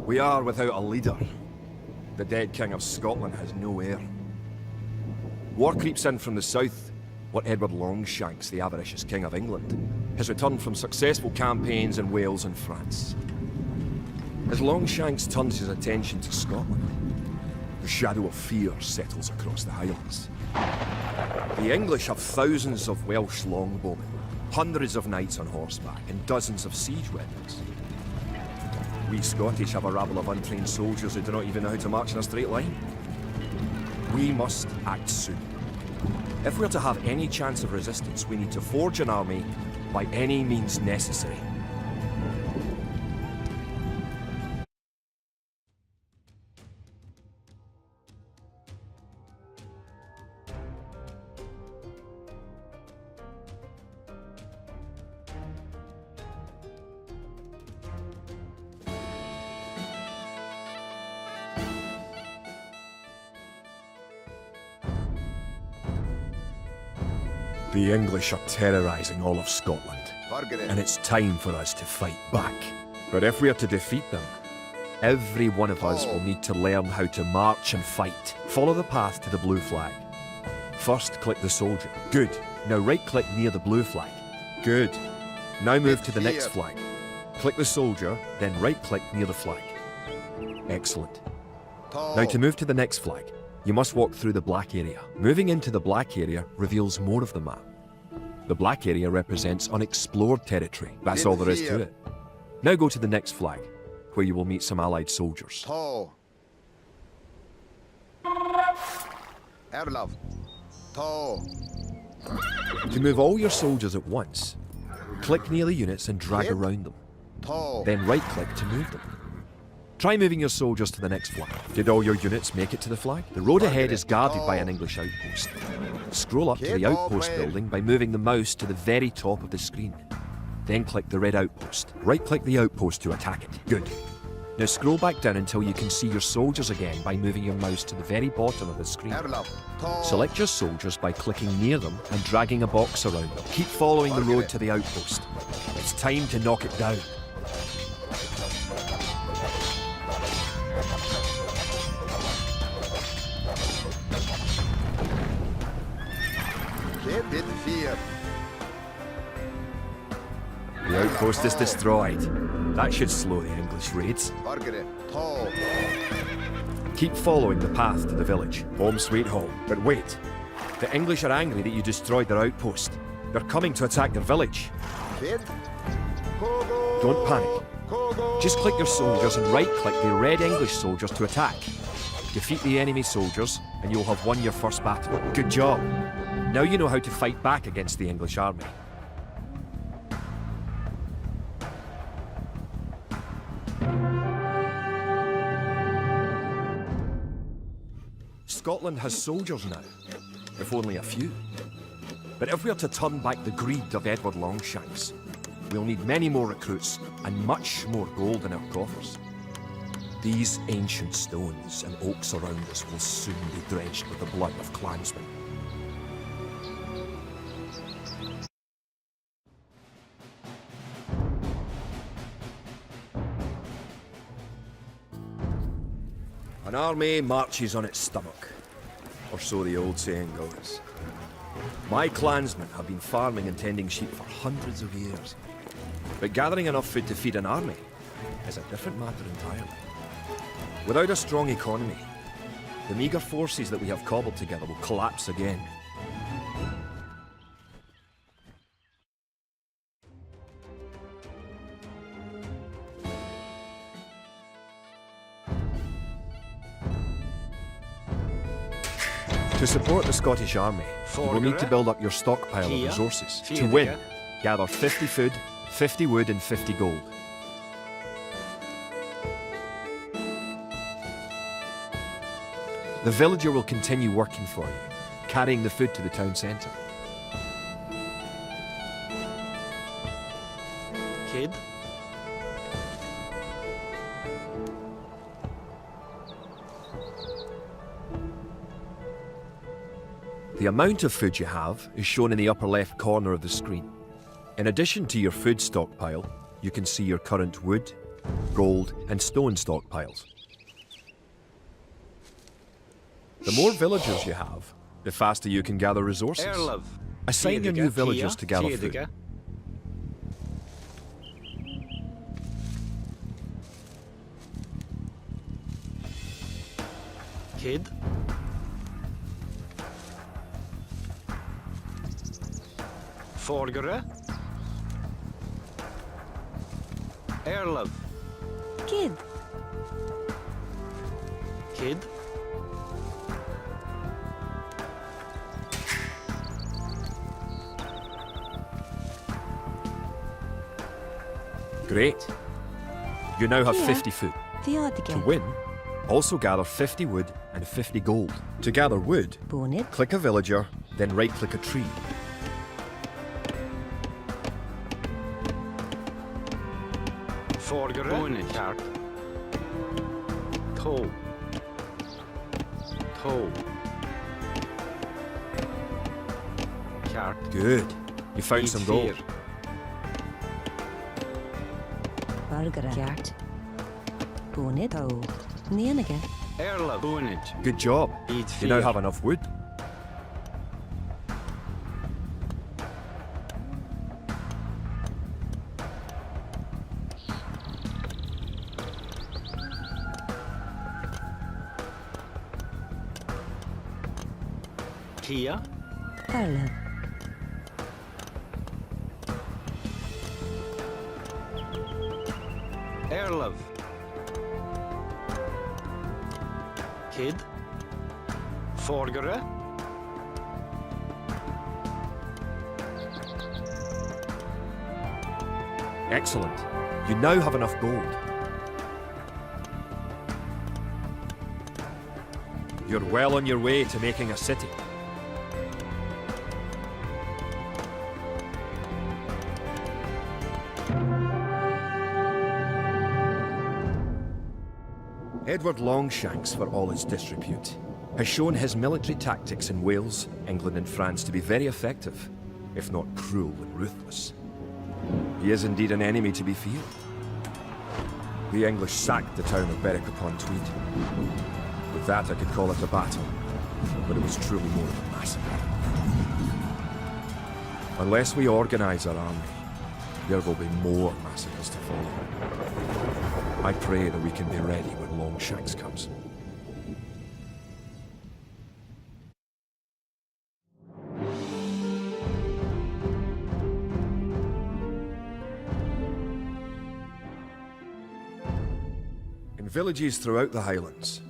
We are without a leader. The dead King of Scotland has no heir. War creeps in from the south. What Edward Longshanks, the avaricious King of England, has returned from successful campaigns in Wales and France. As Longshanks turns his attention to Scotland, the shadow of fear settles across the Highlands. The English have thousands of Welsh longbowmen, hundreds of knights on horseback, and dozens of siege weapons. We Scottish have a rabble of untrained soldiers who do not even know how to march in a straight line. We must act soon. If we're to have any chance of resistance, we need to forge an army by any means necessary. The English are terrorising all of Scotland, and it's time for us to fight back. But if we are to defeat them, every one of us will need to learn how to march and fight. Follow the path to the blue flag. First, click the soldier. Good. Now right-click near the blue flag. Good. Now move to the next flag. Click the soldier, then right-click near the flag. Excellent. Now to move to the next flag, you must walk through the black area. Moving into the black area reveals more of the map. The black area represents unexplored territory. That's all there is to it. Now go to the next flag, where you will meet some allied soldiers. To move all your soldiers at once, click near the units and drag around them. Then right-click to move them. Try moving your soldiers to the next flag. Did all your units make it to the flag? The road ahead is guarded by an English outpost. Scroll up to the outpost building by moving the mouse to the very top of the screen. Then click the red outpost. Right-click the outpost to attack it. Good. Now scroll back down until you can see your soldiers again by moving your mouse to the very bottom of the screen. Select your soldiers by clicking near them and dragging a box around them. Keep following the road to the outpost. It's time to knock it down. The outpost is destroyed. That should slow the English raids. Keep following the path to the village. Home sweet home. But wait. The English are angry that you destroyed their outpost. They're coming to attack their village. Don't panic. Just click your soldiers and right-click the red English soldiers to attack. Defeat the enemy soldiers and you'll have won your first battle. Good job. Now you know how to fight back against the English army. Scotland has soldiers now, if only a few. But if we are to turn back the greed of Edward Longshanks, we'll need many more recruits and much more gold in our coffers. These ancient stones and oaks around us will soon be drenched with the blood of clansmen. An army marches on its stomach, or so the old saying goes. My clansmen have been farming and tending sheep for hundreds of years, but gathering enough food to feed an army is a different matter entirely. Without a strong economy, the meagre forces that we have cobbled together will collapse again. To support the Scottish army, you will need to build up your stockpile of resources. To win, gather 50 food, 50 wood and 50 gold. The villager will continue working for you, carrying the food to the town centre. Kid? The amount of food you have is shown in the upper left corner of the screen. In addition to your food stockpile, you can see your current wood, gold, and stone stockpiles. The more villagers you have, the faster you can gather resources. Assign your new villagers to gather food. Kid. Forgere. Erlov. Kid. Kid. Great. You now have Yeah. 50 food. To Theodica. win, also gather 50 wood and 50 gold. To gather wood, Bonnet. click a villager, then right-click a tree. Forgere. Bonekart. Tå. Tå. Kart. Good. You found some gold. Bargara. Gert. Bonnet. Oh. Nienige. Erlov. Bonet. Good job. Eat You now fear. have enough wood. Kia. Erlev. Erlov. Kid. Forgere. Excellent. You now have enough gold. You're well on your way to making a city. Edward Longshanks, for all his disrepute, has shown his military tactics in Wales, England and France to be very effective, if not cruel and ruthless. He is indeed an enemy to be feared. The English sacked the town of Berwick-upon-Tweed. With that I could call it a battle, but it was truly more of a massacre. Unless we organise our army, there will be more massacres to follow. I pray that we can be ready when Longshanks comes. In villages throughout the Highlands,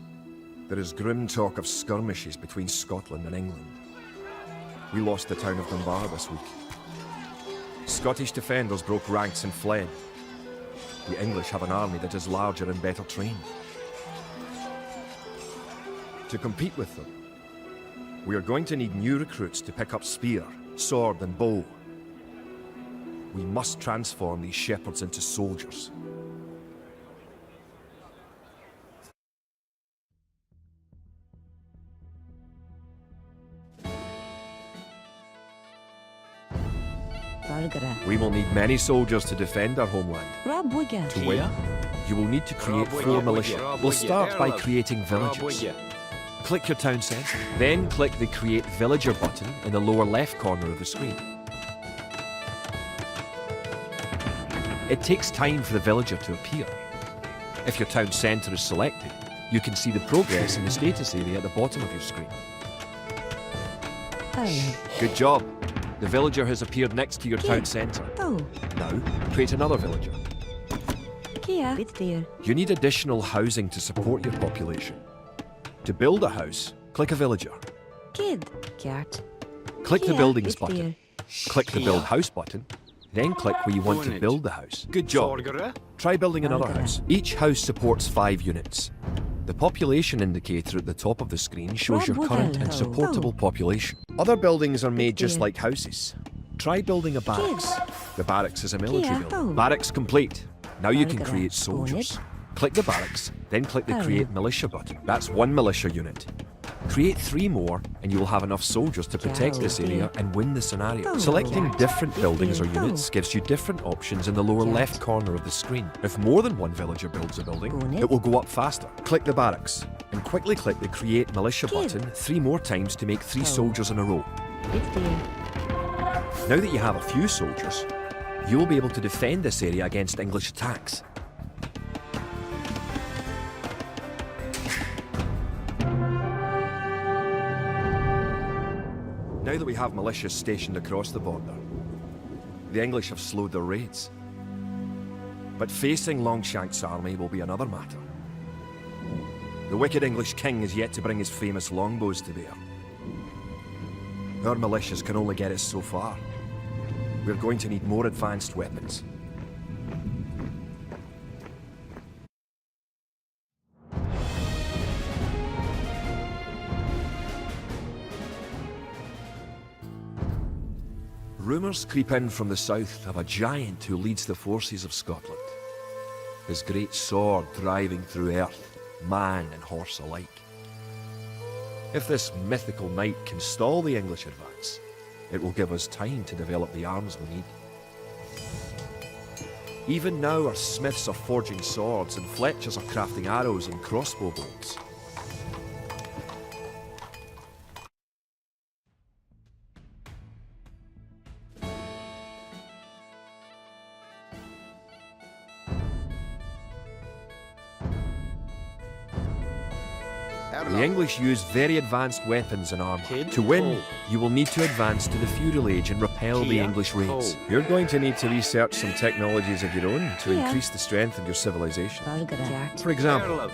there is grim talk of skirmishes between Scotland and England. We lost the town of Dunbar this week. Scottish defenders broke ranks and fled. The English have an army that is larger and better trained. To compete with them, we are going to need new recruits to pick up spear, sword and bow. We must transform these shepherds into soldiers. Bargara. We will need many soldiers to defend our homeland. Rabwiga. To win, you will need to create 4 militia. We'll start by creating villagers. Click your town centre, then click the Create Villager button in the lower left corner of the screen. It takes time for the villager to appear. If your town centre is selected, you can see the progress in the status area at the bottom of your screen. Erlev. Good job. The villager has appeared next to your town centre. Oh. Now, create another villager. Kia. It's there. You need additional housing to support your population. To build a house, click a villager. Kid. Gert. Click the Kia, Buildings it's button. there. Click the Build House button. Then click where you want to build the house. Good job. Forgere. Try building another Okay. house. Each house supports 5 units. The population indicator at the top of the screen shows your current and supportable population. Other buildings are made just like houses. Try building a barracks. The barracks is a military building. Barracks complete. Now you can create soldiers. Click the barracks, then click the Create Militia button. That's 1 militia unit. Create 3 more, and you will have enough soldiers to protect this area and win the scenario. Selecting different buildings or units gives you different options in the lower left corner of the screen. If more than one villager builds a building, it will go up faster. Click the barracks, and quickly click the Create Militia button 3 more times to make 3 soldiers in a row. Now that you have a few soldiers, you will be able to defend this area against English attacks. Now that we have militias stationed across the border, the English have slowed their raids. But facing Longshank's army will be another matter. The wicked English king is yet to bring his famous longbows to bear. Our militias can only get us so far. We're going to need more advanced weapons. Rumours creep in from the south of a giant who leads the forces of Scotland. His great sword driving through earth, man and horse alike. If this mythical knight can stall the English advance, it will give us time to develop the arms we need. Even now our smiths are forging swords and fletchers are crafting arrows and crossbow bolts. The English use very advanced weapons and armour. To win, you will need to advance to the feudal age and repel the English raids. You're going to need to research some technologies of your own to increase the strength of your civilization. For example,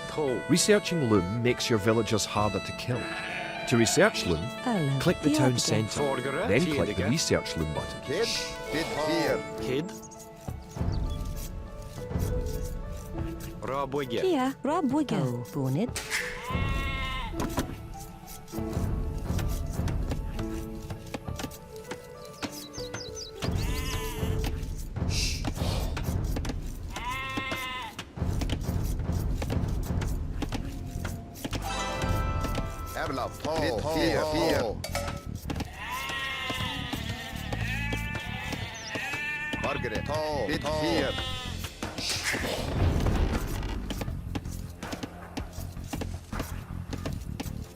researching loom makes your villagers harder to kill. To research loom, click the town centre, then click the research loom button. Kid. Rob Wigger. Kia, Rob Wigger. Bonnet. Margaret, bit fear.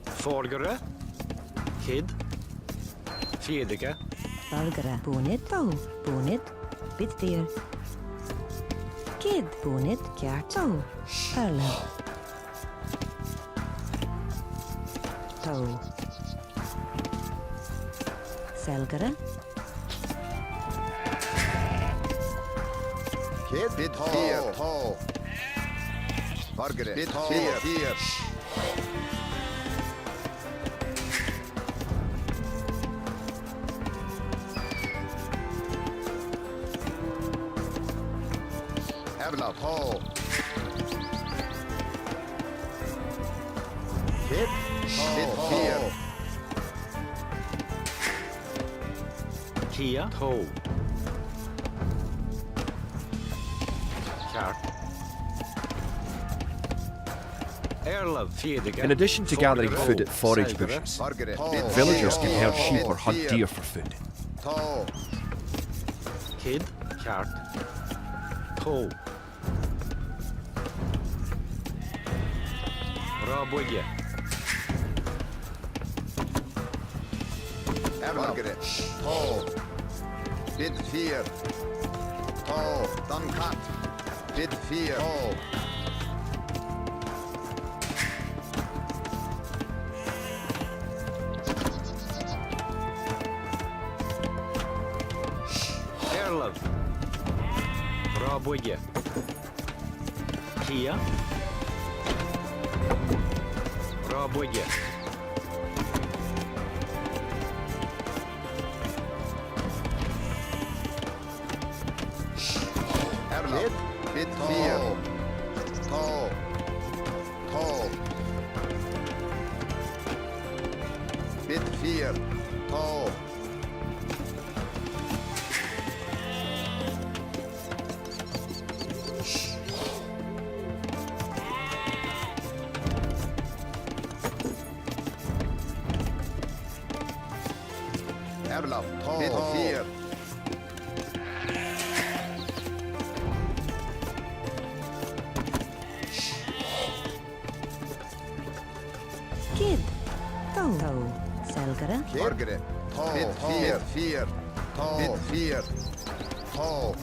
Forgere. Kid. Fiedige. Valgara. Bonnet. Bonnet. Bit dear. Kid. Bonnet. Kjart. Perla. Toe. Selgara. Kid, bit fear. Margaret, bit fear. Erla, tall. Kid, bit fear. Kia. Toe. Kjart. Erla Fiedige. In addition to gathering food at forage bushes, Margaret, villagers can herd sheep or hunt deer for food. Tall. Kid. Kjart. Toe. Rob Wigger. Margaret, tall. Bit fear. Tall. Duncat. Bit fear. Tall. Erlov. Rob Wigger. Kia. Rob Wigger. Erla. Bit fear. Tall. Tall. Bit fear. Tall. Erlaf, mit 4. Kid. Toe. Selgere. Orgere, mit 4. Mit 4. Toe.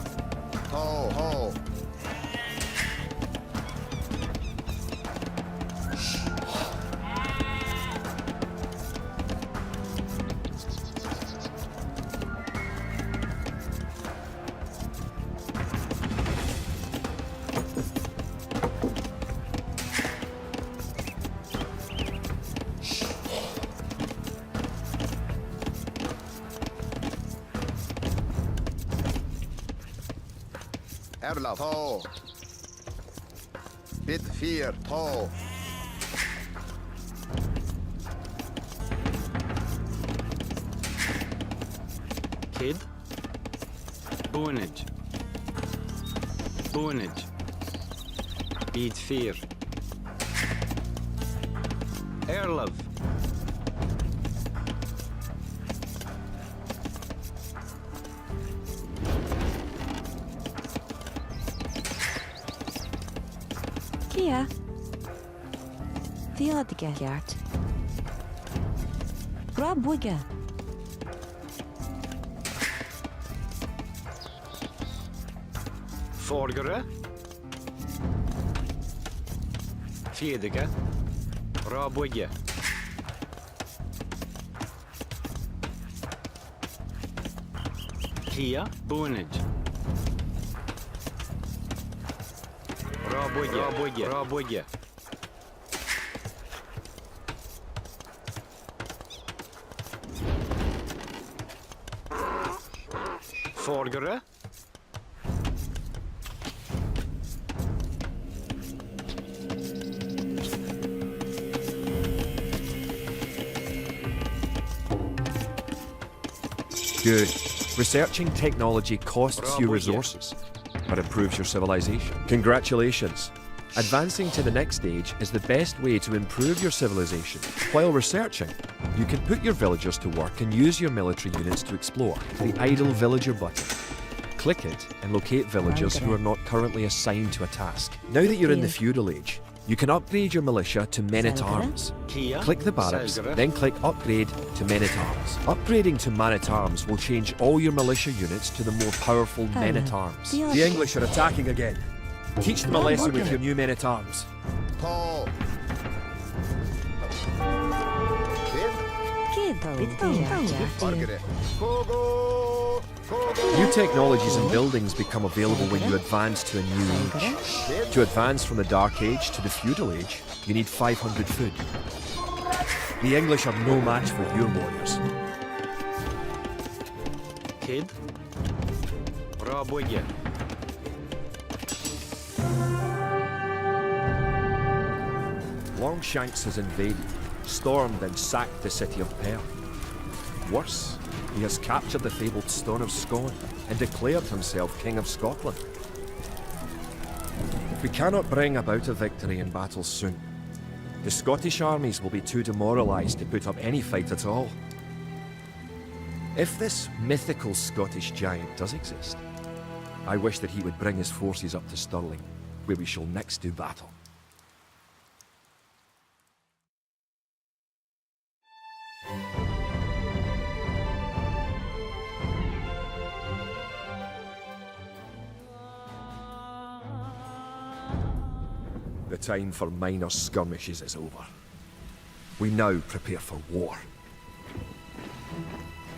Erlaf, toe. Mit 4. Toe. Kid. Boonage. Beat 4. Erlov. Kia. Theodige Gert. Grabwigge. Forgere. Fjedige. Rabwigge. Kia. Boonage. Rabwigge. Forgere. Good. Researching technology costs you resources, but improves your civilization. Congratulations. Advancing to the next stage is the best way to improve your civilization. While researching, you can put your villagers to work and use your military units to explore. The idle villager button. Click it and locate villagers who are not currently assigned to a task. Now that you're in the feudal age, you can upgrade your militia to men-at-arms. Kia. Click the barracks, Selgere. then click Upgrade to Men-at-Arms. Upgrading to Man-at-Arms will change all your militia units to the more powerful Men-at-Arms. The English are attacking again. Teach them a lesson with your new Men-at-Arms. Toe. Kid. Kid. Orgere. Kogo. New technologies and buildings become available when you advance to a new age. To advance from the Dark Age to the Feudal Age, you need 500 food. The English are no match for your warriors. Kid. Rabwigge. Longshanks has invaded, stormed and sacked the city of Perth. Worse, he has captured the fabled Stone of Scone and declared himself King of Scotland. We cannot bring about a victory in battle soon. The Scottish armies will be too demoralised to put up any fight at all. If this mythical Scottish giant does exist, I wish that he would bring his forces up to Stirling, where we shall next do battle. The time for minor skirmishes is over. We now prepare for war.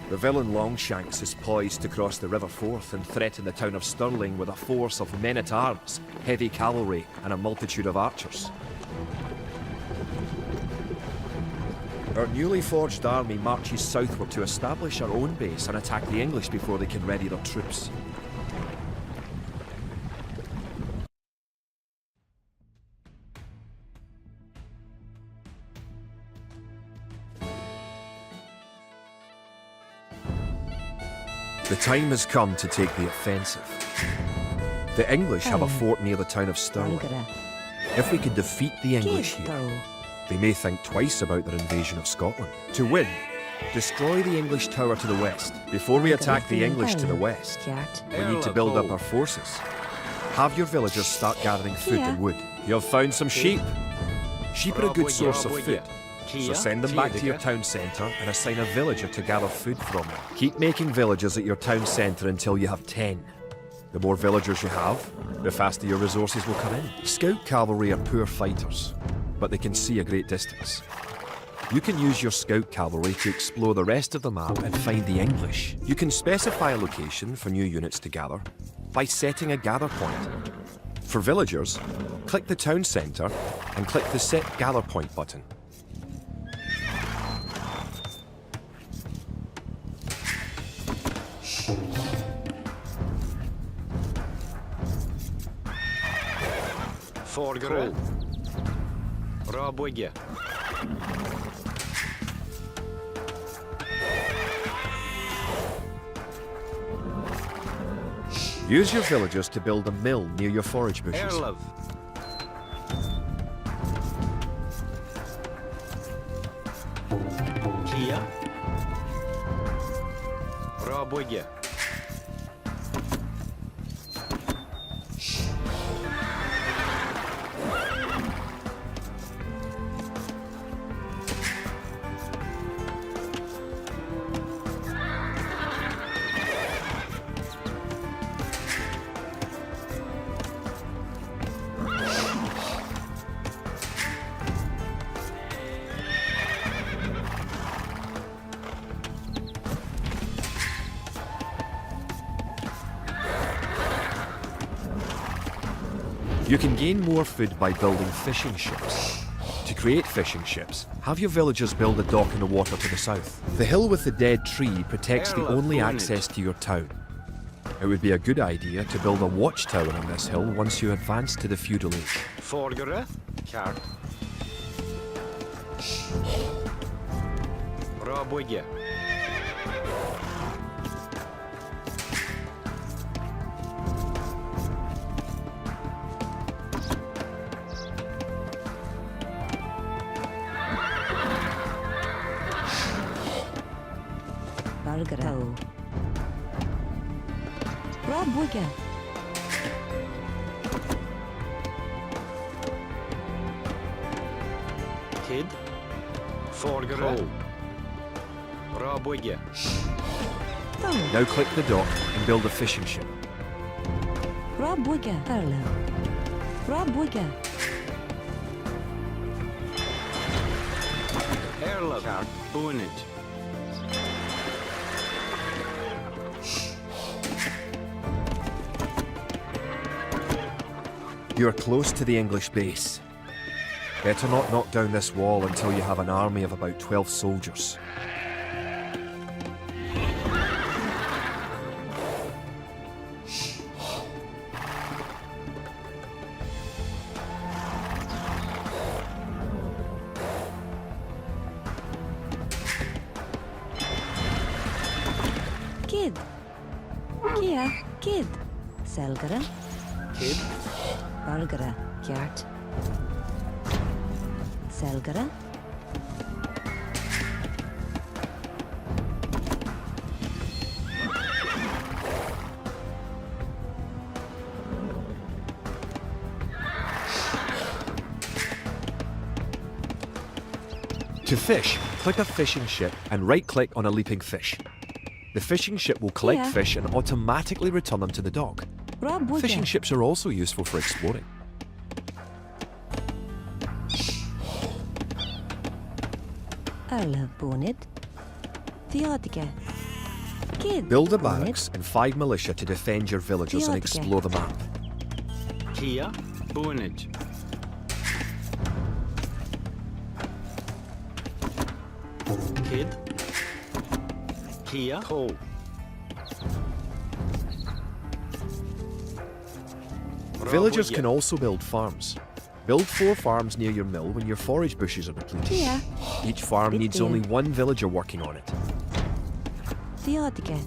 The villain Longshanks is poised to cross the River Forth and threaten the town of Stirling with a force of men-at-arms, heavy cavalry, and a multitude of archers. Our newly forged army marches southward to establish our own base and attack the English before they can ready their troops. The time has come to take the offensive. The English have a fort near the town of Stirling. If we can defeat the English here, they may think twice about their invasion of Scotland. To win, Destroy the English tower to the west. Before we attack the English to the west, Gert. we need to build up our forces. Have your villagers start gathering food and wood. You have found some sheep. Sheep are a good source of food, so send them back to your town centre and assign a villager to gather food from them. Keep making villagers at your town centre until you have 10. The more villagers you have, the faster your resources will come in. Scout cavalry are poor fighters, but they can see a great distance. You can use your scout cavalry to explore the rest of the map and find the English. You can specify a location for new units to gather by setting a gather point. For villagers, click the town centre and click the Set Gather Point button. Forgere. Rabwege. Use your villagers to build a mill near your forage bushes. Erlov. Kia. Rabwege. You can gain more food by building fishing ships. To create fishing ships, have your villagers build a dock in the water to the south. The hill with the dead tree protects the only access to your town. It would be a good idea to build a watchtower on this hill once you advance to the feudal age. Forgere. Kart. Rabwege. Bargaro. Rabwege. Kid. Forgere. Rabwege. Now click the dock and build a fishing ship. Rabwege. Erla. Rabwege. Erlov. Kart. Bunage. You are close to the English base. Better not knock down this wall until you have an army of about 12 soldiers. Kid. Kia. Kid. Selgara. Kid. Bargara. Gert. Selgara. To fish, click a fishing ship and right-click on a leaping fish. The fishing ship will collect Yeah. fish and automatically return them to the dock. Rabwege. Fishing ships are also useful for exploring. Erla. Bonid. Theodige. Kid. Build a Bonid. barracks and 5 militia to defend your villagers and Theodige. explore the map. Kia. Bunage. Kid. Kia. Ho. Villagers can also build farms. Build 4 farms near your mill when your forage bushes are depleted. Kia. Each farm needs only 1 villager working on it. Theodige.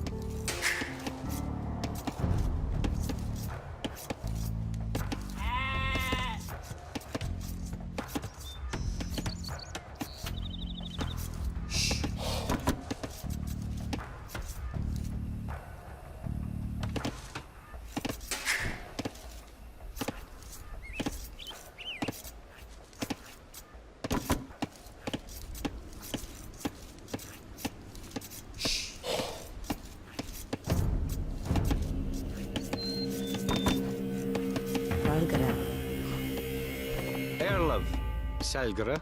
Selgere.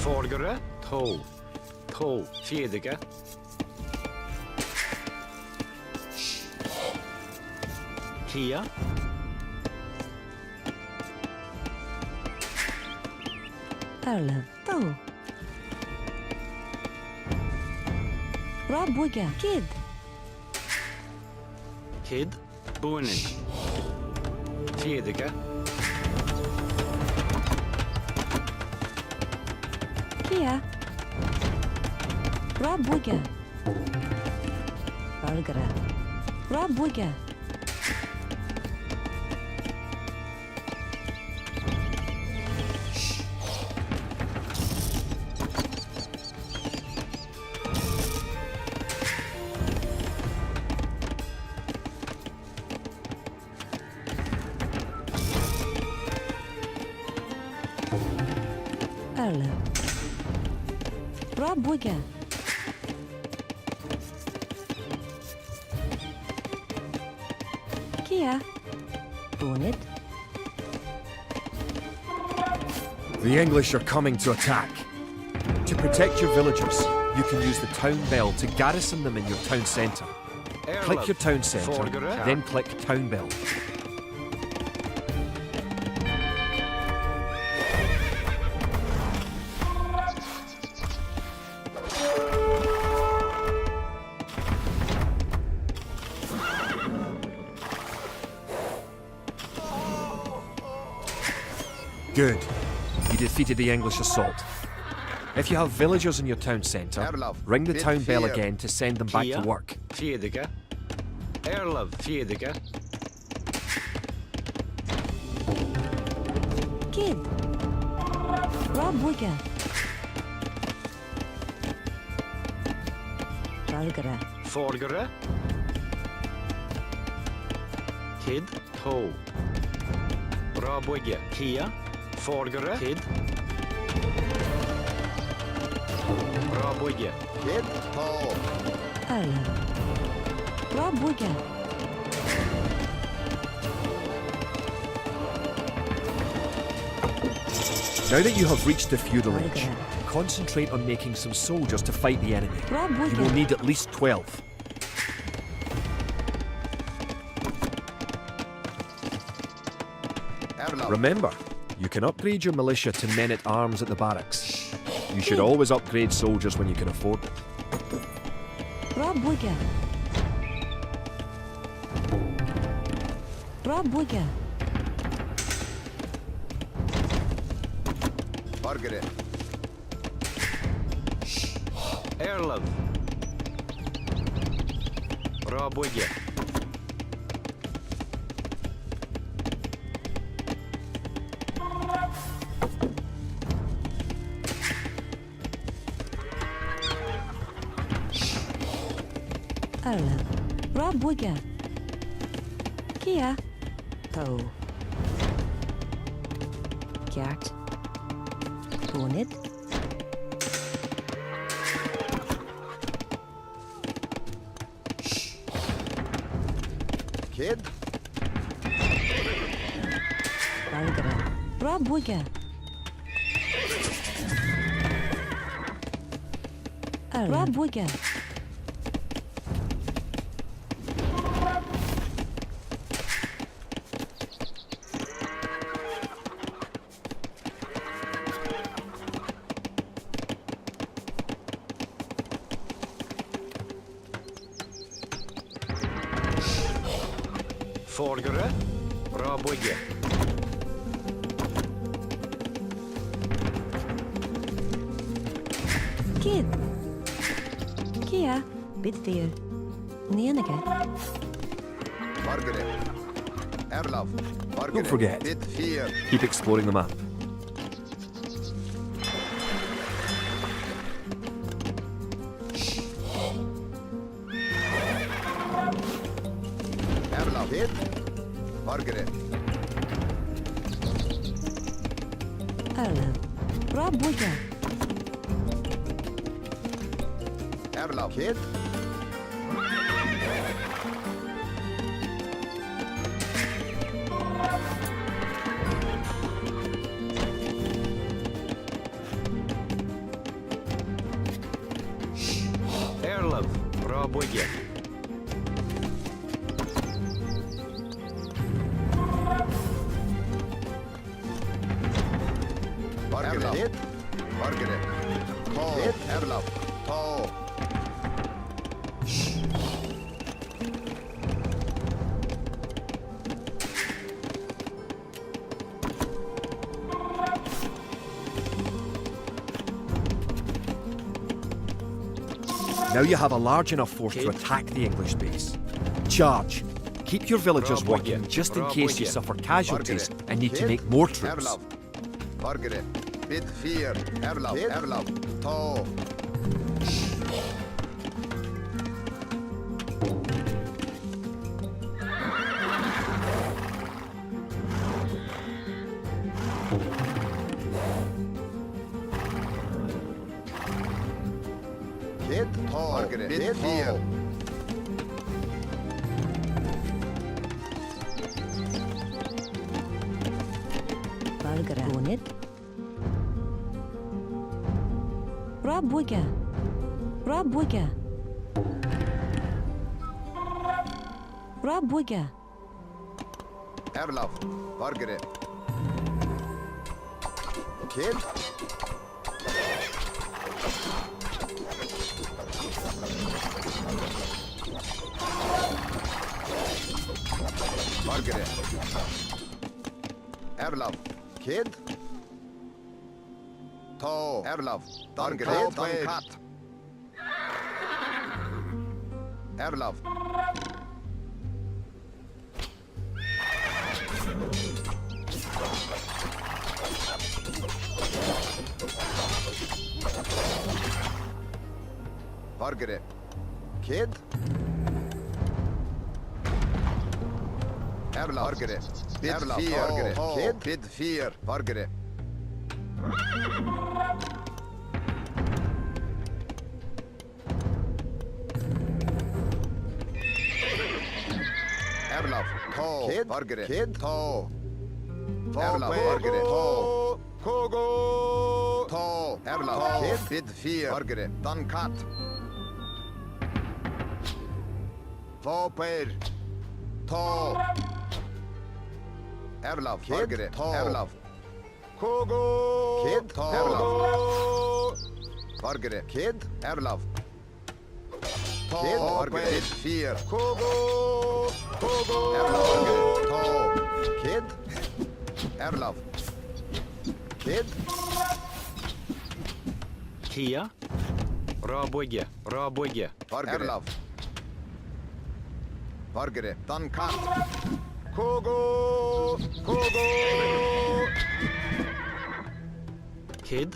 Forgere. Tå. Tå. Fjedige. Kia. Erlev. Tå. Rabwiga. Kid. Kid. Boenage. Fjedige. Kia. Rabwiga. Bargara. Rabwiga. Erlev. Rabwiga. Kia. Bonnet. The English are coming to attack. To protect your villagers, you can use the town bell to garrison them in your town centre. Click your town centre, Forgere. then click town bell. Good. You defeated the English assault. If you have villagers in your town centre, Erlov, ring the bid town bell fear. again to send them back Kia. to work. Fjedige. Erlev. Fjedige. Kid. Rabwiga. Bargara. Forgere. Kid. Tå. Rabwige. Kia. Forgere. Kid. Rabwige. Kid. Tå. Erlev. Rabwiga. Now that you have reached the feudal age, Bargara. concentrate on making some soldiers to fight the enemy. You will Rabwiga. need at least 12. Erlov. Remember, you can upgrade your militia to men-at-arms at the barracks. You should always upgrade soldiers when you can afford it. Rabwiga. Rabwiga. Bargere. Erlev. Rabwige. Erlev. Rabwiga. Kia. Tå. Gjert. Bonnet. Kid. Bargara. Rabwiga. Erlev. Rabwiga. Forgere. Rabwige. Kid. Kia. Bidfear. Nienige. Bargere. Erlov. Bargere. Don't forget. Bid fear. Keep exploring the map. Erlov. Kid. Bargere. Erlev. Rabwiga. Erlov. Kid. Erlov. Пробуйте. Margaret. Margaret. Hit. Erlov. Tall. Now you have a large enough force to Okay. attack the English base. Charge. Keep your villagers Bravo, working yeah. just in Bravo, case you yeah. suffer casualties Margaret. and need to Hit. make more troops. Erlov. Margaret. Bid fear. Erlov. Erlov. Tall. Kid. Tall. Margaret. Bid fear. Valgara. Gonit. Pробуйте. Пробуйте. Пробуйте. Erlov. Margaret. Kid. Margaret. Erlov. Kid. Tall. Erlov. Margaret. Cut. Erlov. Margaret. Kid. Erlov. Margaret. Bid fear. Margaret. Kid. Bid fear. Margaret. Erlov. Tall. Kid. Margaret. Kid. Tall. Erlov. Margaret. Tall. Kogo. Tall. Erlov. Kid. Bid fear. Margaret. Done cut. Våper. Tall. Erlov. Margaret. Tall. Erlov. Kogo. Kid. Tall. Erlov. Margaret. Kid. Erlov. Tall. Kid. Margaret. Fear. Kogo. Kogo. Erlov. Margaret. Tall. Kid. Erlov. Kid. Kia. Пробуйте. Пробуйте. Margaret. Erlov. Margaret. Done cut. Kogo. Kogo. Kid.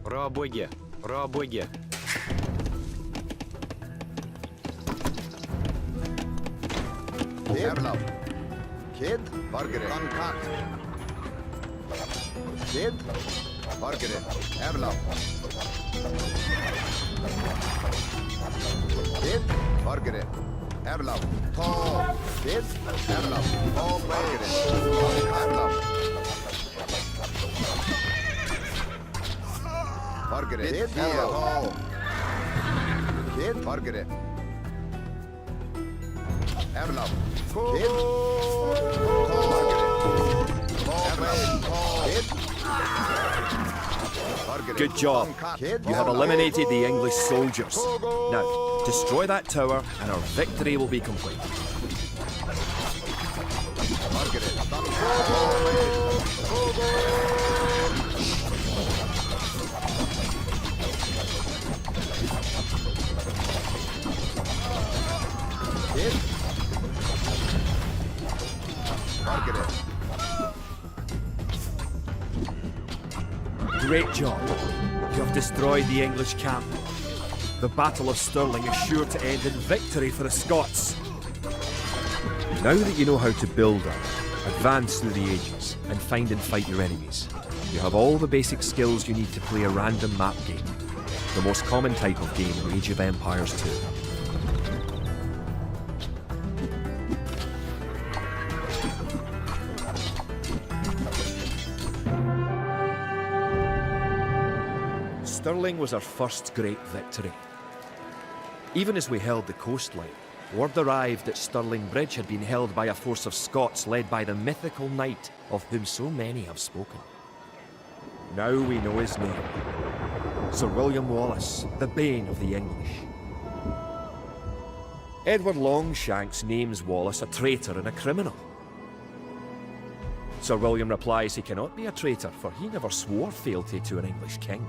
Пробуйте. Пробуйте. Erlov. Kid. Margaret. Done cut. Kid. Margaret. Erlov. Kid. Margaret. Erlov. Tall. Kid. Erlov. Tall. Margaret. Erlov. Margaret. Kid. Tall. Kid. Margaret. Erlov. Kid. Tall. Margaret. Erlov. Tall. Kid. Margaret. Good job. Kid. You have eliminated the English soldiers. Now, destroy that tower and our victory will be complete. Margaret. Kid. Margaret. Great job. You have destroyed the English camp. The Battle of Stirling is sure to end in victory for the Scots. Now that you know how to build up, advance through the ages, and find and fight your enemies, you have all the basic skills you need to play a random map game, the most common type of game in Age of Empires 2. Stirling was our first great victory. Even as we held the coastline, word arrived that Stirling Bridge had been held by a force of Scots led by the mythical knight of whom so many have spoken. Now we know his name. Sir William Wallace, the bane of the English. Edward Longshanks names Wallace a traitor and a criminal. Sir William replies he cannot be a traitor, for he never swore fealty to an English king.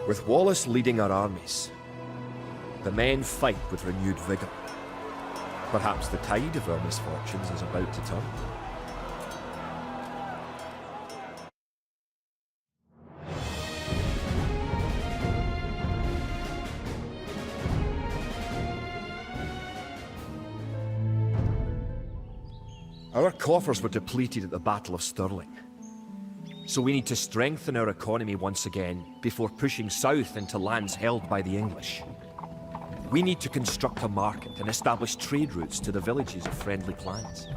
With Wallace leading our armies, the men fight with renewed vigour. Perhaps the tide of our misfortunes is about to turn. Our coffers were depleted at the Battle of Stirling. So we need to strengthen our economy once again before pushing south into lands held by the English. We need to construct a market and establish trade routes to the villages of friendly clans.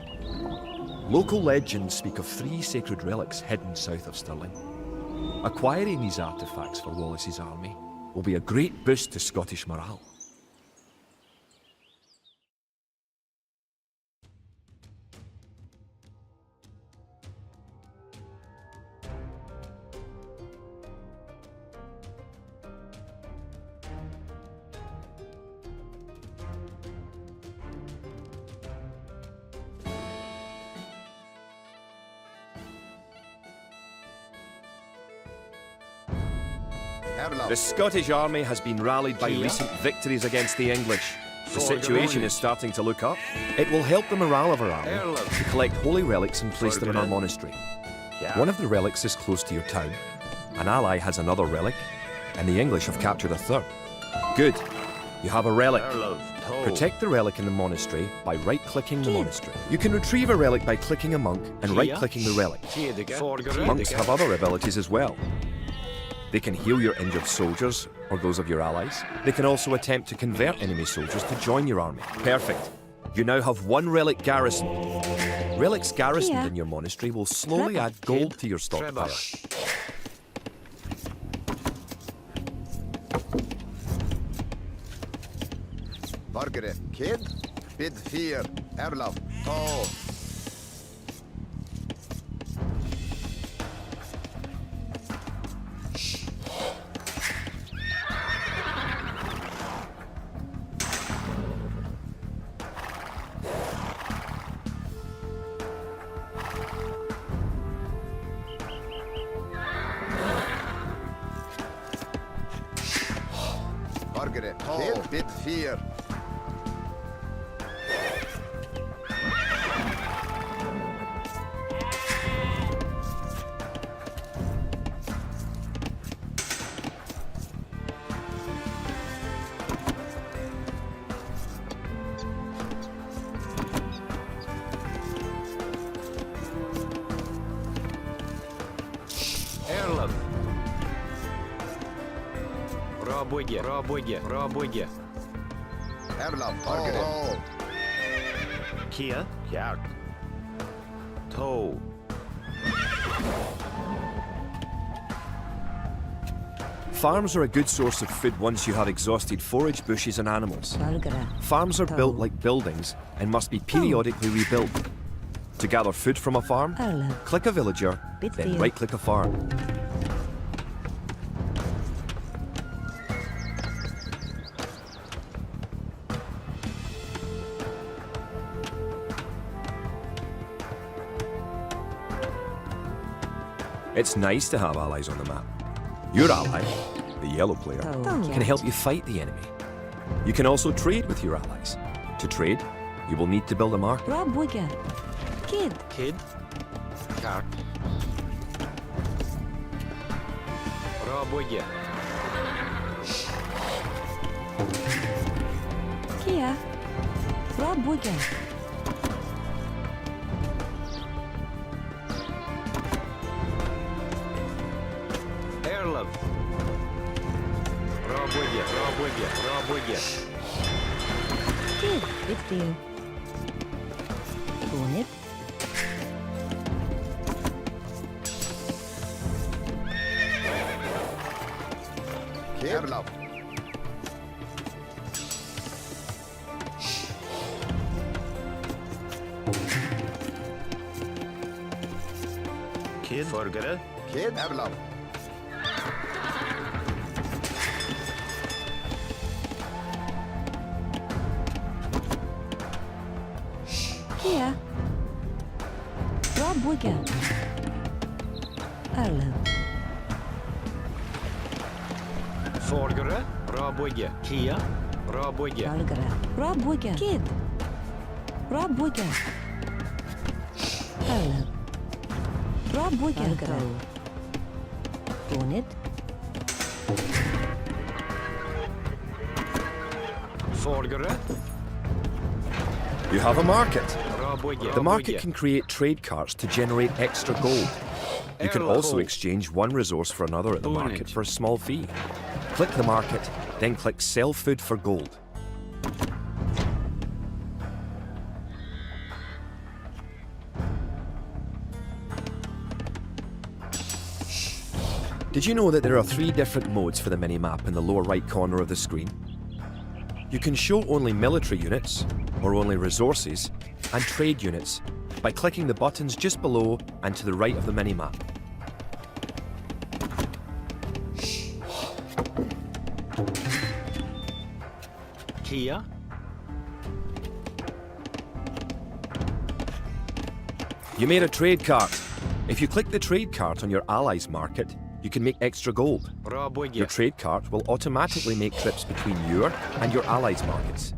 Local legends speak of 3 sacred relics hidden south of Stirling. Acquiring these artifacts for Wallace's army will be a great boost to Scottish morale. The Scottish army has been rallied by recent victories against the English. The situation is starting to look up. It will help the morale of our army to collect holy relics and place them in our monastery. One of the relics is close to your town. An ally has another relic, and the English have captured a third. Good. You have a relic. Protect the relic in the monastery by right-clicking the monastery. You can retrieve a relic by clicking a monk and right-clicking the relic. Monks have other abilities as well. They can heal your injured soldiers, or those of your allies. They can also attempt to convert enemy soldiers to join your army. Perfect. You now have 1 relic garrison. Relics garrisoned in your monastery will slowly add gold to your stockpile. Margaret, kid, bid fear, erlaf, to. Margaret, kid, bid fear. Rabogge. Erlaf, Margaret. Kia, Kjart. To. Farms are a good source of food once you have exhausted forage, bushes and animals. Farms are built like buildings and must be periodically rebuilt. To gather food from a farm, click a villager, then right-click a farm. It's nice to have allies on the map. Your ally, the yellow player, can help you fight the enemy. You can also trade with your allies. To trade, you will need to build a market. Kid. Kjart. Rabogge. Kia. Rabogge. Erlaf. Rabogge. Kid. Bitfield. Bonnet. Erlaf. Forgere. Kid Erlav. Kia. Rob Wigan. Erlen. Forgere. Rabwigge. Kia. Rabwigge. Valgara. Rob Wigan. Kid. Rob Wigan. Erlen. Rob Wigan. Valgara. Donid. Forgere. You have a market. Rabwigge. The market can create trade carts to generate extra gold. You can also exchange one resource for another at the market for a small fee. Click the market, then click Sell Food for Gold. Did you know that there are 3 different modes for the mini-map in the lower right corner of the screen? You can show only military units, or only resources, and trade units by clicking the buttons just below and to the right of the mini-map. Kia. You made a trade cart. If you click the trade cart on your allies' market, you can make extra gold. Your Rabwigge. trade cart will automatically make trips between your and your allies' markets.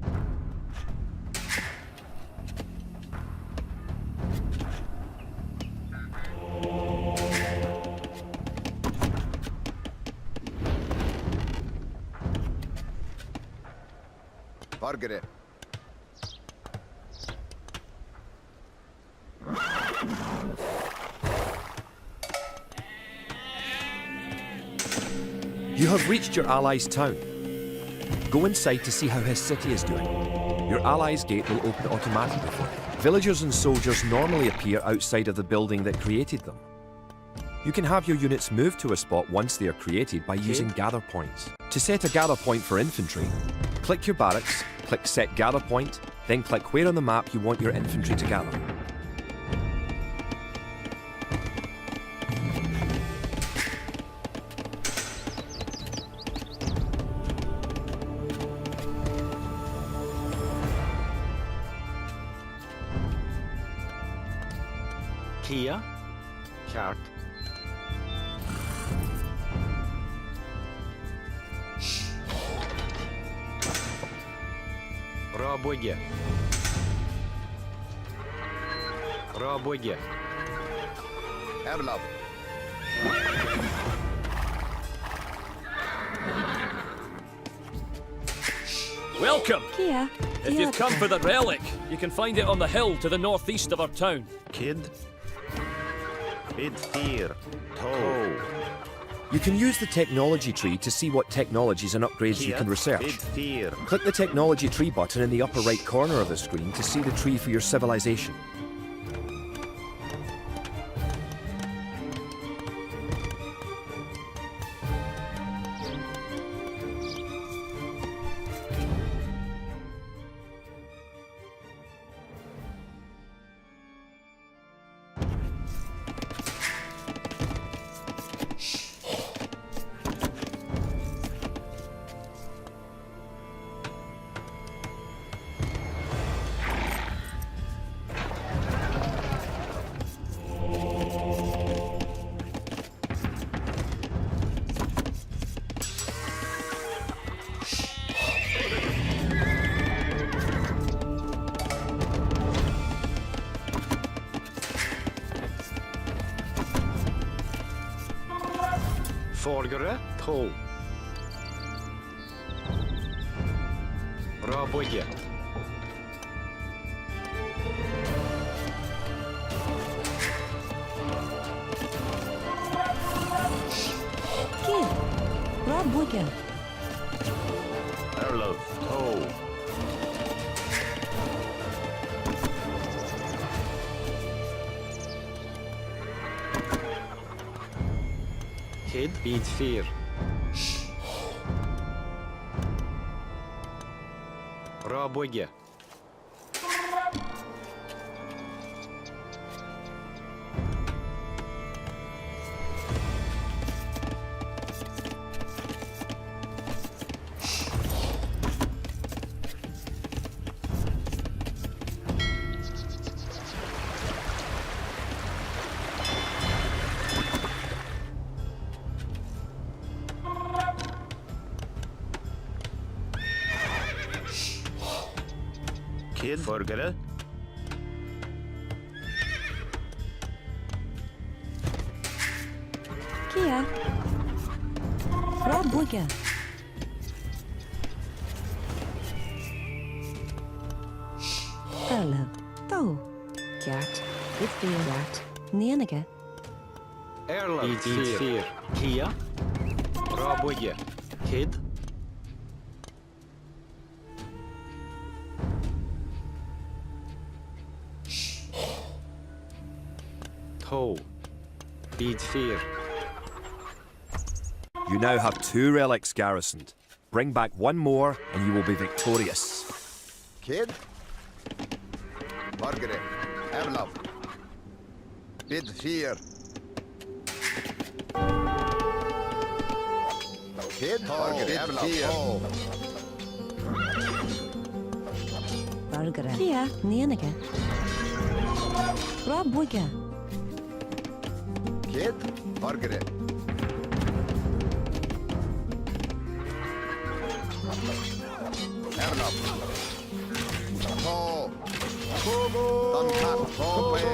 Forgere. You have reached your ally's town. Go inside to see how his city is doing. Your ally's gate will open automatically for you. Villagers and soldiers normally appear outside of the building that created them. You can have your units move to a spot once they are created by using gather points. To set a gather point for infantry, click your barracks, click Set Gather Point, then click where on the map you want your infantry to gather. Kia. Kart. Rabwigge. Rabwigge. Erlav. Welcome! Kia. If you've come for the relic, you can find it on the hill to the northeast of our town. Kid. Bid fear. Toe. You can use the technology tree to see what technologies and upgrades you can Bid research. fear. Click the technology tree button in the upper right corner of the screen to see the tree for your civilization. Forgere. Toe. Rabwigge. Kid. Rob Wigan. Erlov. Toe. Kid. Bid fear. Rabwigge. Kid. Borgere. Kia. Rabwigga. Erlev. To. Kjart. Kjart. Nenige. Erland. Bid 4. Kia. Rabwigge. Kid. To. Bid 4. You now have 2 relics garrisoned. Bring back 1 more and you will be victorious. Kid. Margaret. Erlaf. Bid 4. Kid. Margaret. Erlaf. Bargara. Kia. Nenige. Rabwigga. Kid. Margaret. Erlaf. To. Duncan. Longplay.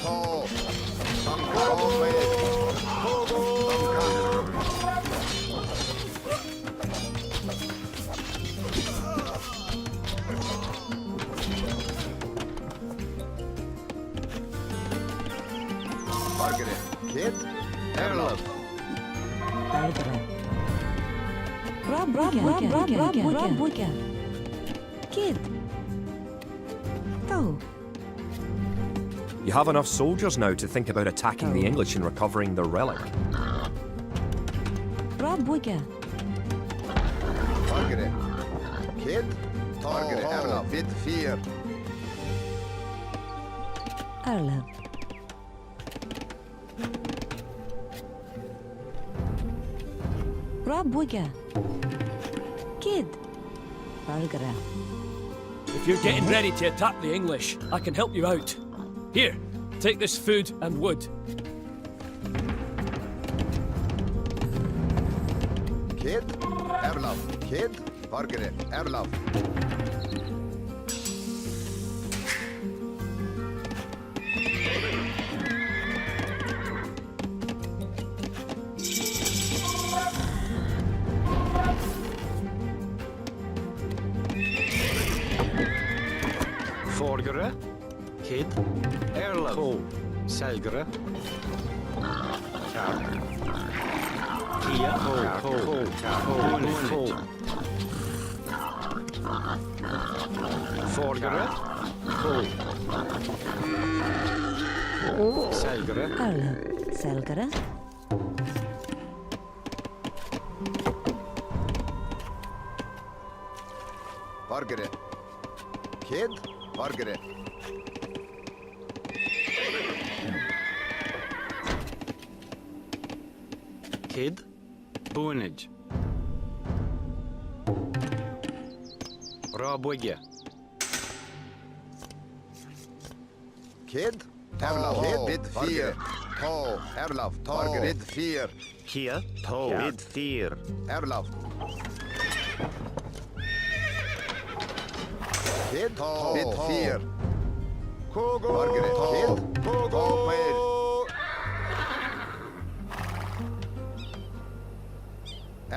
To. Duncan. Longplay. Margaret. Kid. Erlaf. Bargara. Rabwigga. Kid. To. You have enough soldiers now to think about attacking the English and recovering the relic. Rabwigga. Margaret. Kid. Margaret. Erlaf. Bid 4. Erlev. Rabwigga. Kid. Bargara. If you're getting ready to attack the English, I can help you out. Here, take this food and wood. Kid. Erlaf. Kid. Margaret. Erlaf. Borgere. Kid. Erland. To. Selgere. Kjart. Kia. To. Borgere. To. Selgere. Erlev. Selgere. Margaret. Kid. Margaret. Kid. Boonage. Rabwigge. Kid. Erlaf. Kid. Bid 4. To. Erlaf. Margaret. Bid 4. Kia. To. Bid 4. Erlaf. Kid. Bid 4. Margaret. Kid. Longplay.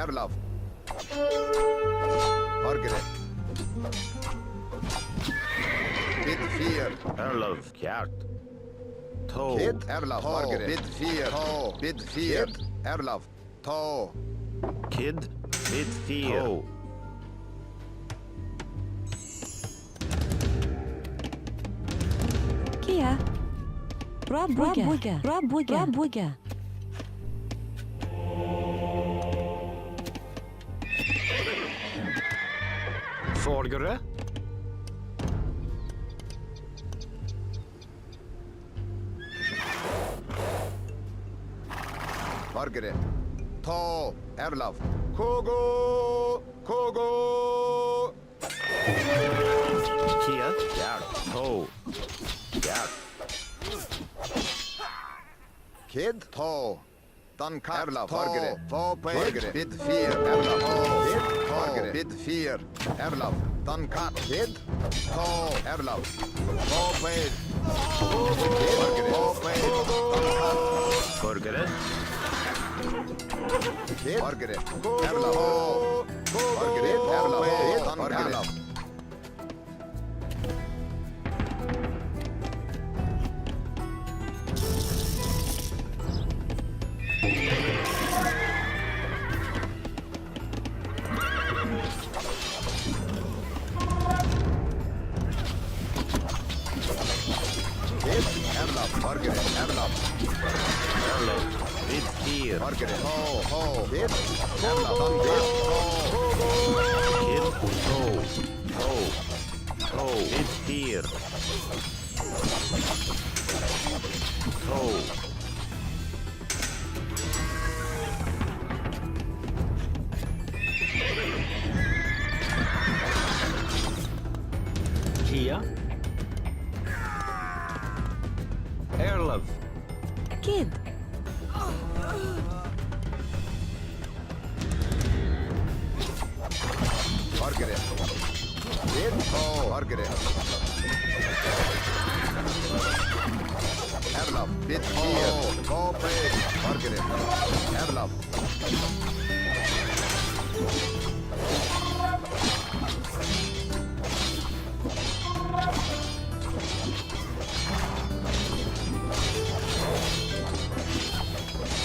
Erlaf. Margaret. Bid 4. Erlov. Kjart. To. Kid. Erlaf. Margaret. Bid 4. Bid 4. Erlaf. To. Kid. Bid 4. Kia. Rabwigga. Borgere. Margaret. To. Erlaf. Kogo. Kogo. Kia. Kjart. To. Kjart. Kid. To. Dan kat. Erla, Fargere. Fargere. Bid 4. Erla. Fargere. Bid 4. Erla. Dan kat. Kid. Erla. Fargere. Forgere. Kid. Fargere. Erla. Fargere. Erla. Dan Erla. Fargere. Erla. Erla. Bid 4. Fargere. Kid. Erla. Dan kat. Kid. Toe. Bid 4. Toe. Kia. Erlov. Kid. Fargere. Kid. Fargere. Erla. Bid 4. Fargere. Erla.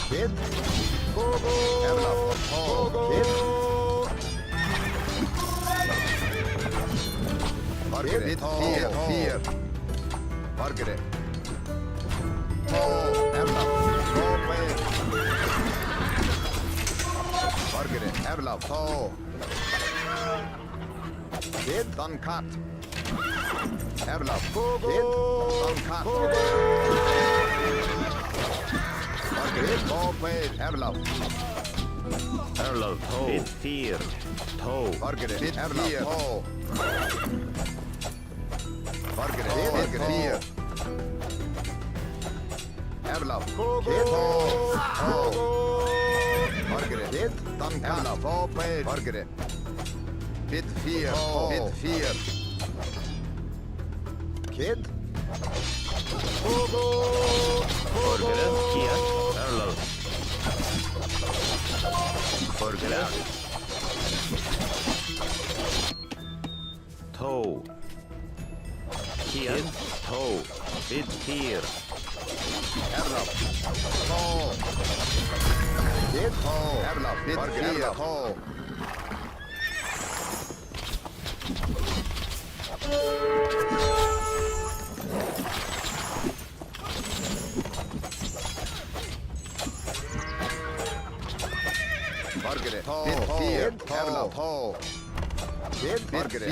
Kid. Erla. Kid. Fargere. Bid 4. Fargere. Erla. Fargere. Erla. Kid. Dan kat. Erla. Kid. Dan kat. Erla. Erlov. Bid 4. Toe. Fargere. Bid 4. Fargere. Bid 4. Erla. Kid. Fargere. Kid. Dan Erla. Fargere. Bid 4. Bid 4. Kid. Forgere. Kia. Erlov. Forgere. Toe. Kia. Toe. Bid 4. Erla. Kid. Erla. Bid 4. Fargere. Bid 4. Erla. Kid. Fargere.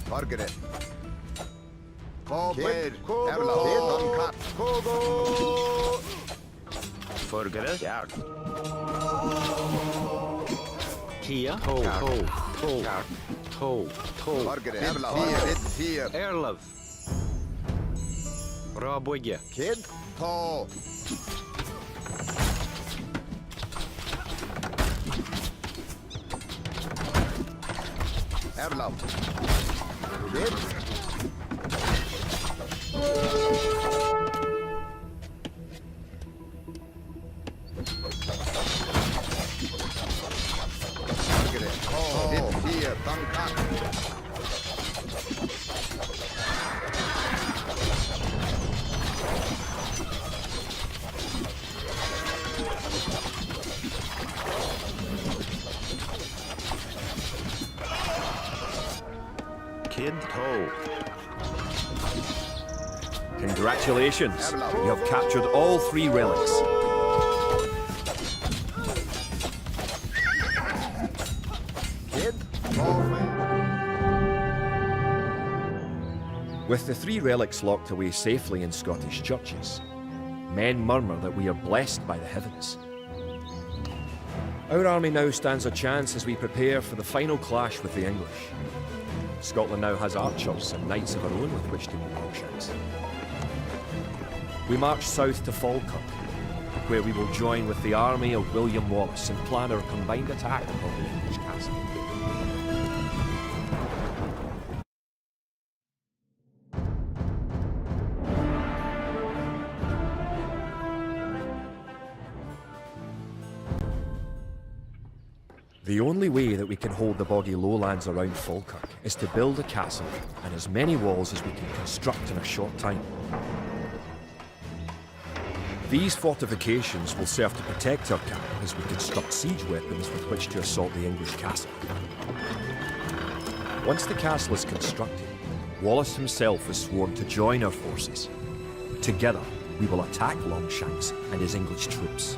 Fargere. Kid. Erla. Dan kat. Forgere. Jakt. Kia. Toe. Fargere. Erla. Bid 4. Erlov. Raboge. Kid. Erla. Kid. Fargere. Bid 4. Dan kat. Kid. Toe. Congratulations. You have captured all 3 relics. Kid. With the 3 relics locked away safely in Scottish churches, men murmur that we are blessed by the heavens. Our army now stands a chance as we prepare for the final clash with the English. Scotland now has archers and knights of our own with which to meet Longshanks. We march south to Falkirk, where we will join with the army of William Wallace and plan our combined attack upon the English castle. The only way that we can hold the boggy lowlands around Falkirk is to build a castle and as many walls as we can construct in a short time. These fortifications will serve to protect our camp as we construct siege weapons with which to assault the English castle. Once the castle is constructed, Wallace himself has sworn to join our forces. Together, we will attack Longshanks and his English troops.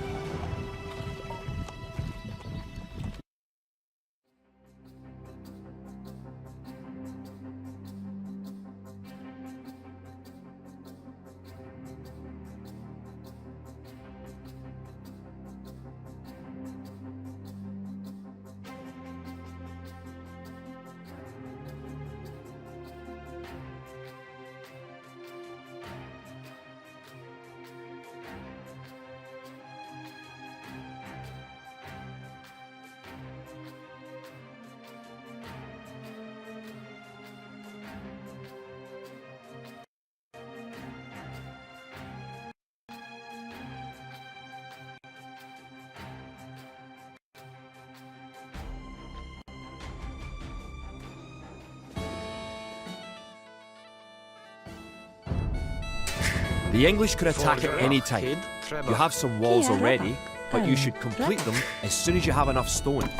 The English could attack at any time. You have some walls already, but you should complete them as soon as you have enough stone.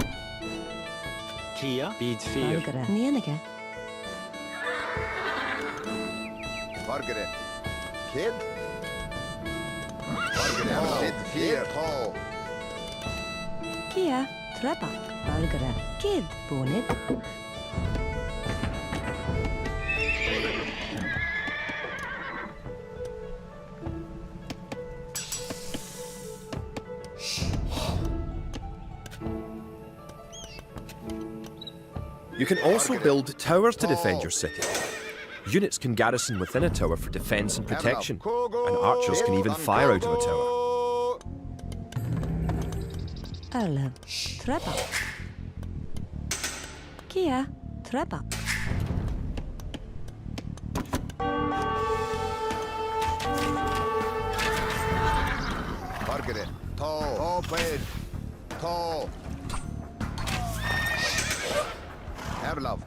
Kia bid fear. Nienige. Margaret. Kid. Margaret. Bid fear. Tall. Kia. Trebak. Bargara. Kid. Bonnet. You can also build towers to defend your city. Units can garrison within a tower for defense and protection, and archers can even fire out of a tower. Erlev. Trebak. Kia. Trebak. Margaret. Tall. Tall blade. Tall. Erlov.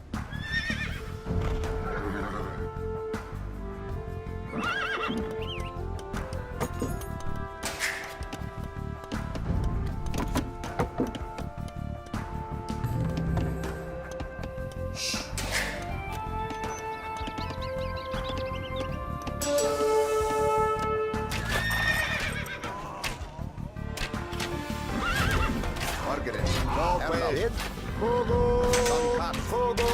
Margaret. Tall blade. Fogo. Fogo.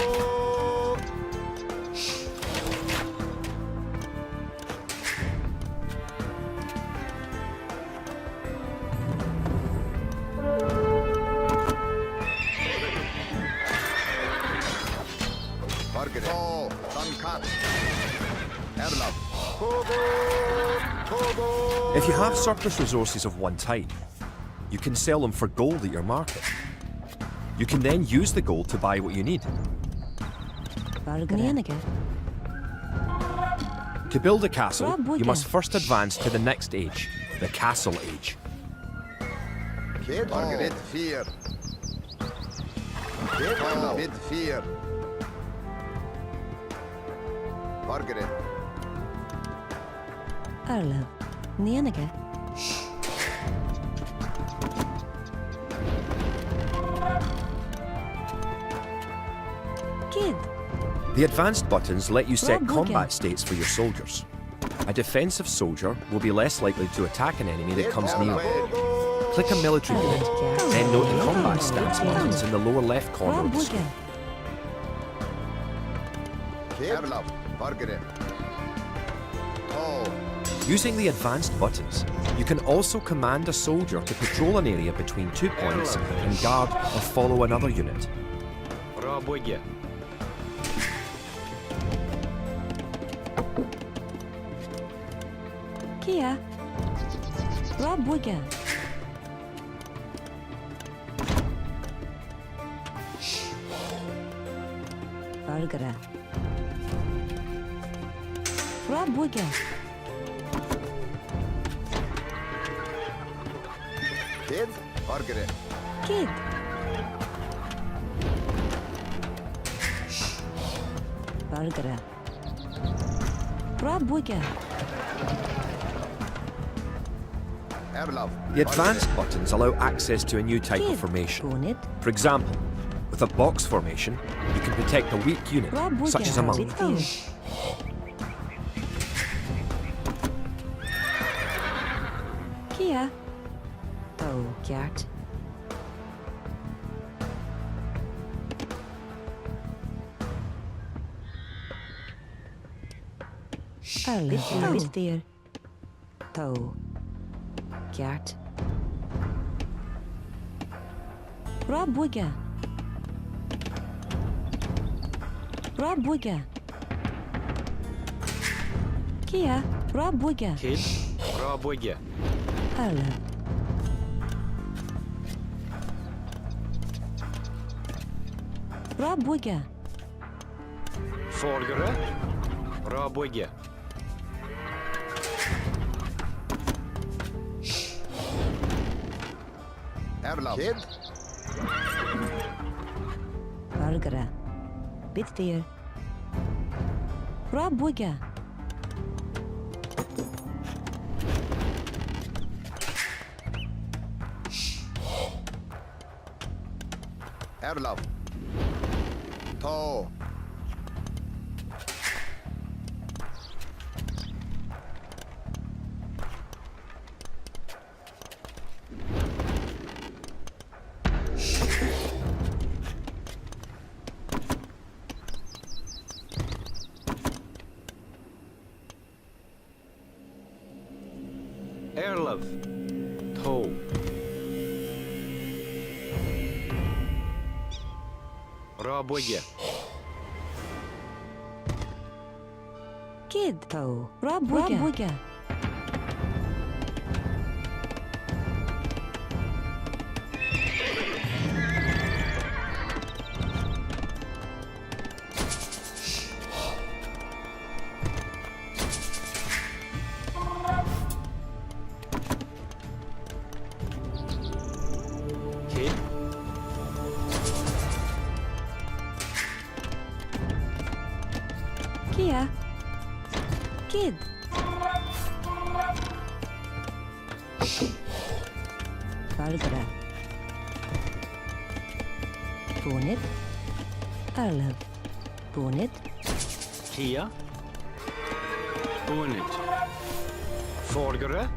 Margaret. Tall. Duncat. Erlov. Fogo. Fogo. If you have surplus resources of one type, you can sell them for gold at your market. You can then use the gold to buy what you need. Nienige. To build a castle, you Wigan. must first advance to the next age, the Castle Age. Kid. Margaret. Fear. Kid. Bid fear. Margaret. Erlev. Nienige. Kid. The advanced buttons let you set Wigan. combat states for your soldiers. A defensive soldier will be less likely to attack an enemy that comes near. Click a military unit, then note the combat stance buttons in the lower left corner of the screen. Wigan. Erlov. Margaret. Tall. Using the advanced buttons, you can also command a soldier to patrol an area between 2 points and guard or follow another unit. Rabogya. Kia. Bra bygge. Burgere. Bra bygge. Kid, burgere. Kid. Burgere. Bra bygge. Erlav. The advanced buttons allow access to a new type Kid. of formation. Bonnet. For example, with a box formation, you can protect a weak unit, Bra bygge. such as a monk. Kia. Oh, Gert. Litt der. Toe. Gert. Bra bygge. Bra bygge. Kia. Bra bygge. Kid. Bra bygge. Alle. Bra bygge. Forgere. Bra bygge. Erlav. Kid. Burgere. Bitt der. Bra bygge. Erlav. To. Erlav. Toe. Bra bygge. Kid. Toe. Bra bygge. Kid. Kia. Kid. Burgere. Bonnet. Alle. Bonnet. Kia. Bonnet. Forgere.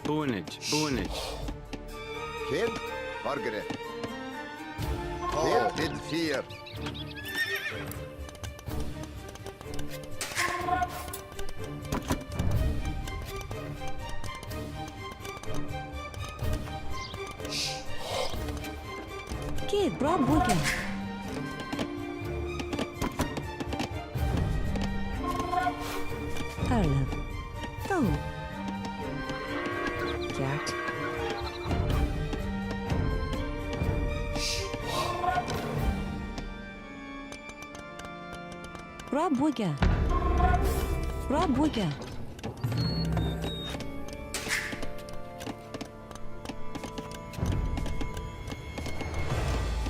Bonnet. Bonnet. Kid. Burgere. To. Kid 4. Kid. Bra bygge. Alle. Toe. Gert. Bra bygge. Bra bygge.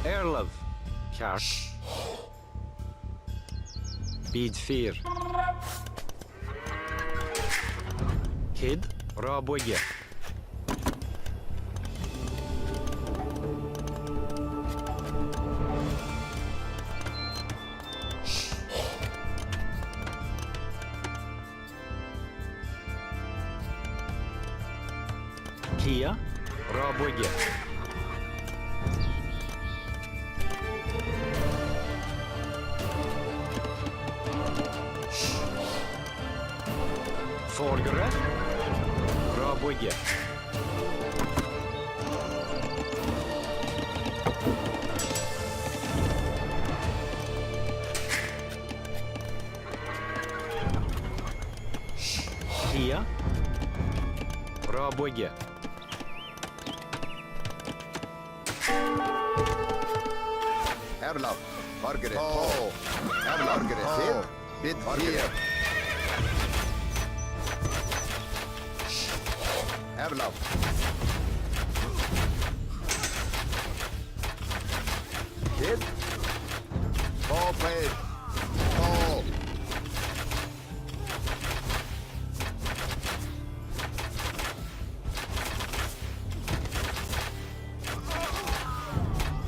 Erlav. Kart. Bid 4. Kid. Bra bygge. Kia. Bra bygge. Forgere. Bra bygge. Kia. Rabogge. Erlav. Margaret. Ho. Erlav. Margaret. Kid. Bid fear. Erlav. Kid. Ho played. Ho.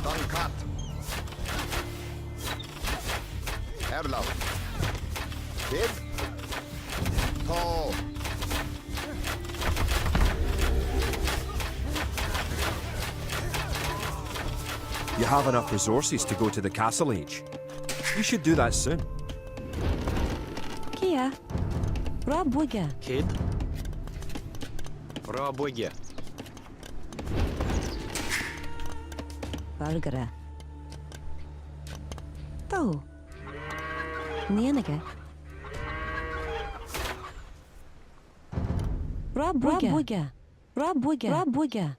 Dunkat. Erlav. Kid. Ho. You have enough resources to go to the Castle Age. You should do that soon. Kia. Rabogge. Kid. Rabogge. Valgere. To. Nenige. Rabogge. Rabogge. Rabogge.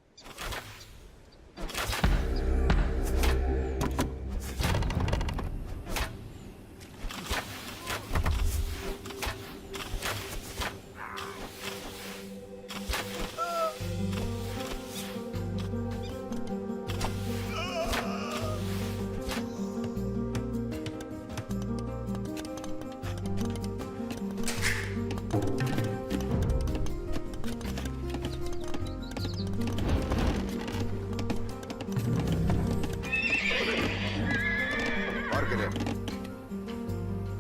Margaret.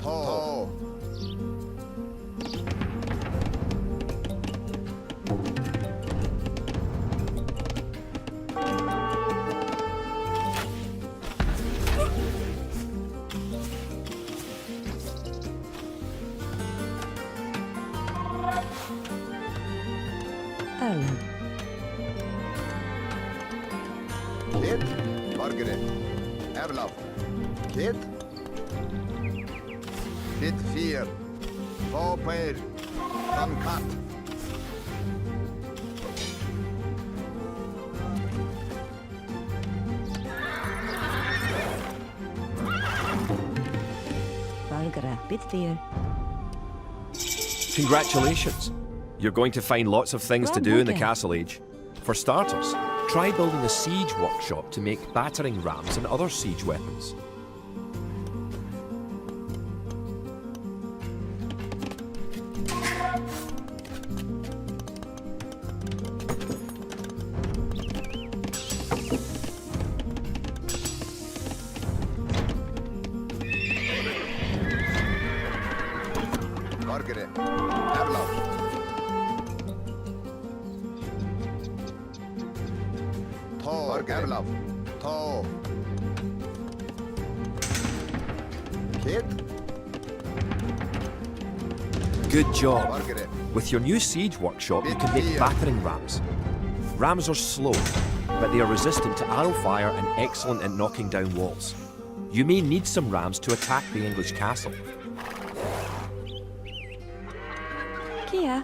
To. Erlen. Kid. Margaret. Erlav. Kid. Bid fear. Ho played. Dunkat. Valgere. Bitfear. Congratulations! You're going to find lots of things to do in the Rabogge. Castle Age. For starters, try building a siege workshop to make battering rams and other siege weapons. Margaret. Erlav. To. Erlav. To. Kid. Good job! Margaret. With your new siege workshop, you can make battering rams. Rams are slow, but they are resistant to arrow fire and excellent at knocking down walls. You may need some rams to attack the English castle. Kia.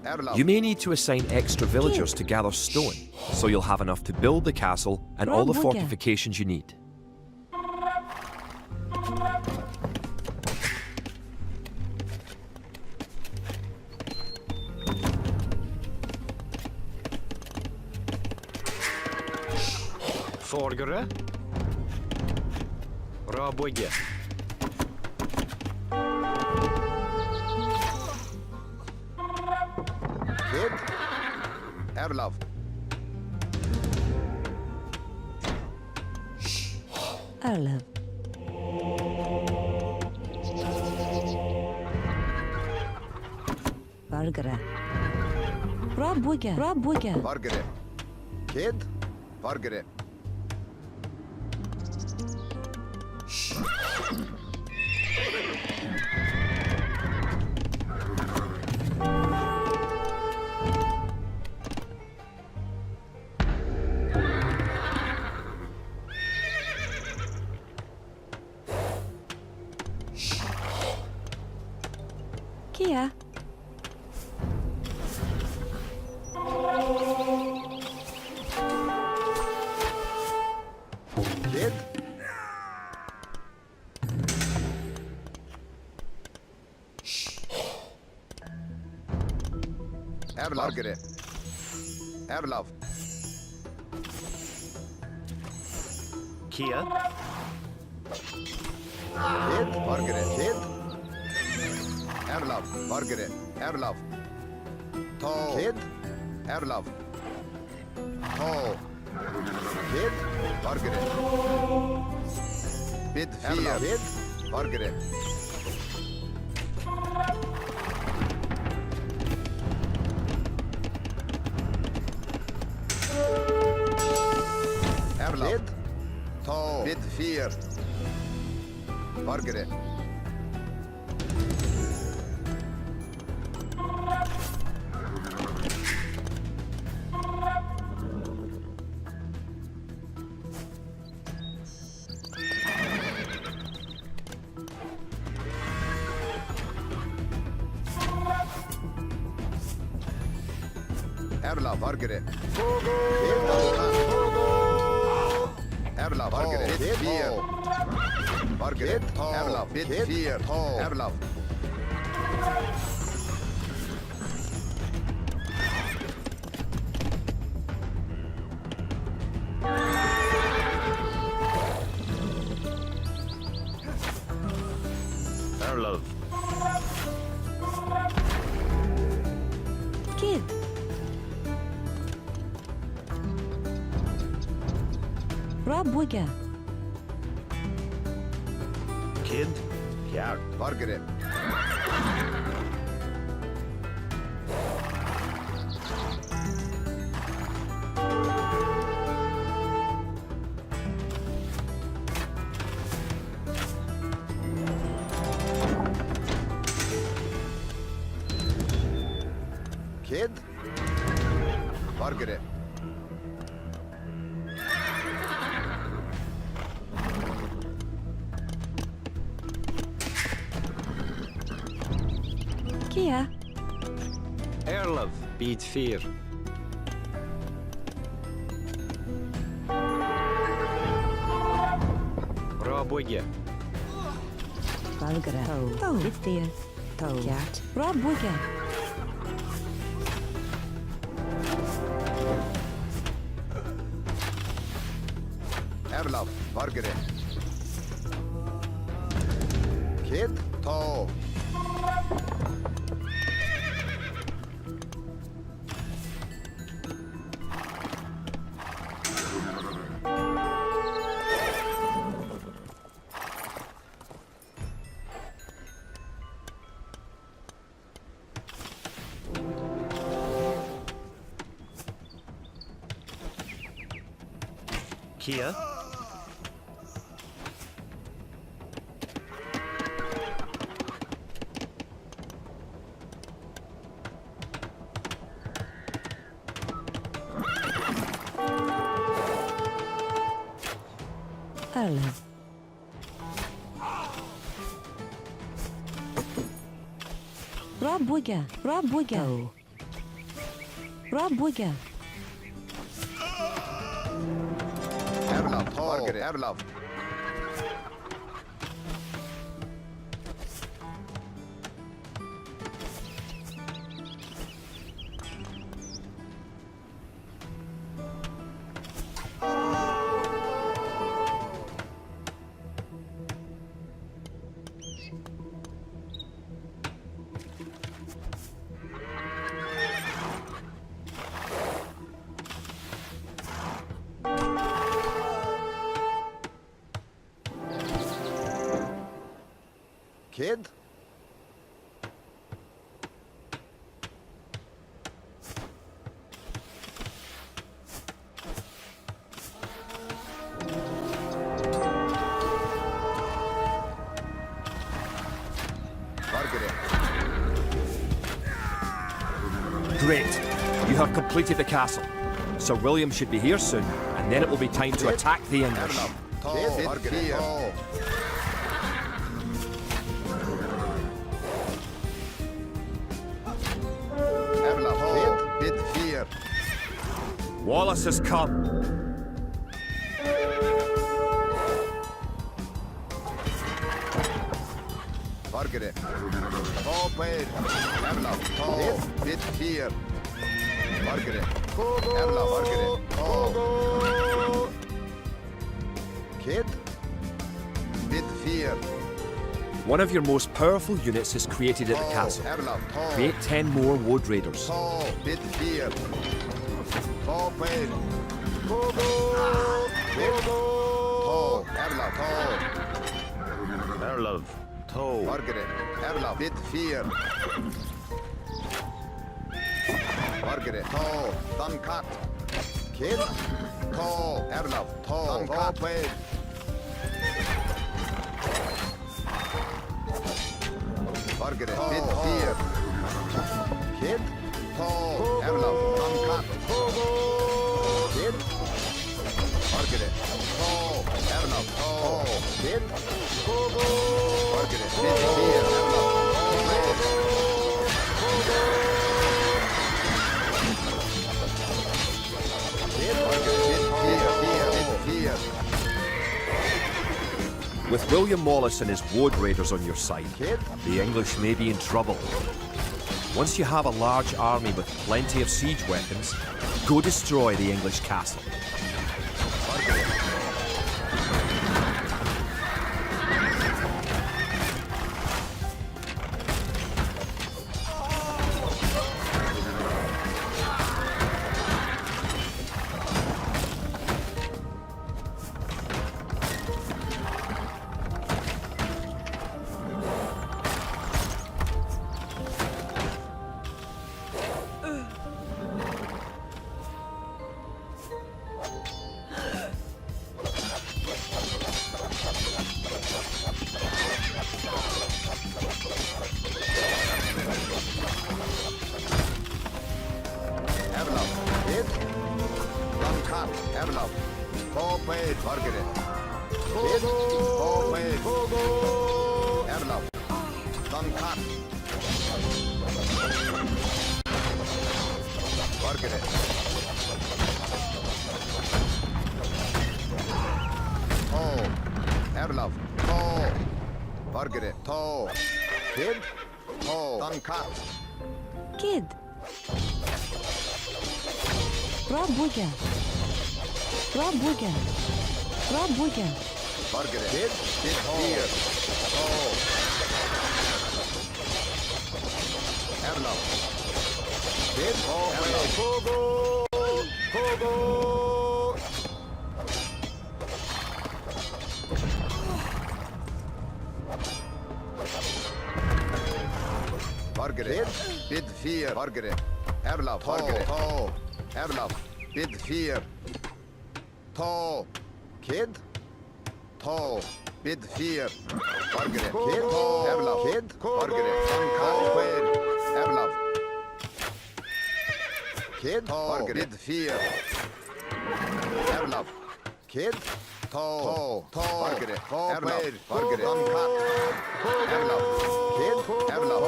Erlav. You may need to assign extra villagers to gather stone, so you'll have enough to build the castle and all the Rabogge. fortifications you need. Forgere. Rabogge. Kid. Erlav. Erlen. Valgere. Rabogge. Rabogge. Margaret. Kid. Margaret. Kia. Kid. Erlov. Margaret. Erlov. Kia. Kid. Margaret. Kid. Erlov. Margaret. Erlov. To. Kid. Erlov. To. Kid. Margaret. Bid. Erlov. Kid. Margaret. Erlov. Kid. To. Bid 4. Margaret. Erlov. Margaret. Erlov. Margaret. Bid 4. Margaret. Erlov. Bid 4. Erlov. Erlov. Kid. Rabwiga. Kid. Piag. Margaret. Kid. Margaret. Kia. Erlov. Bid 4. Rabwiga. Valgara. To. Bithia. To. Cat. Rabwiga. Erlov. Margaret. Kid. To. Kia. Erlov. Rabwiga. Rabwiga. To. Rabwiga. Erlov. To. Margaret. Erlov. Kid. Margaret. Great. You have completed the castle. Sir William should be here soon, and then it will be time to attack the English. Erlov. To. Margaret. To. Wallace has come. Margaret. Tall player. Erla. Tall. Bit fear. Margaret. Erla. Margaret. Tall. Kid. Bit fear. One of your most powerful units is created at the castle. Erla. Tall. Create 10 more Wood Raiders. Tall. Bit fear. Tall player. Tall. Erla. Tall. Erlov. Toe. Margaret. Erla. Bit fear. Margaret. Tall. Duncat. Kid. Tall. Erla. Tall. Tall player. Margaret. Bit fear. Kid. Tall. Erla. Duncat. Kid. Margaret. Tall. Erla. Tall. Kid. Margaret. Bit fear. Erla. Kid. Margaret. Bit fear. With William Wallace and his Wood Raiders on your side, Kid. the English may be in trouble. Once you have a large army with plenty of siege weapons, go destroy the English castle. Erla. Kid. Duncat. Erla. Tall player. Margaret. Kid. Tall player. Erla. Duncat. Margaret. Tall. Erla. Tall. Margaret. Tall. Kid. Tall. Duncat. Kid. Rob Wigan. Rob Wigan. Rob Wigan. Margaret. Kid. Kid. Fear. Tall. Erla. Kid. Tall. Erla. Kogo. Kogo. Margaret. Bid fear. Margaret. Erla. Margaret. Tall. Erla. Bid fear. Tall. Kid. Tall. Bid fear. Margaret. Kid. Erla. Kid. Margaret. Tall. Erla. Kid. Margaret. Bid fear. Erla. Kid. Tall. Tall. Margaret. Erla. Margaret. Erla. Kid. Erla.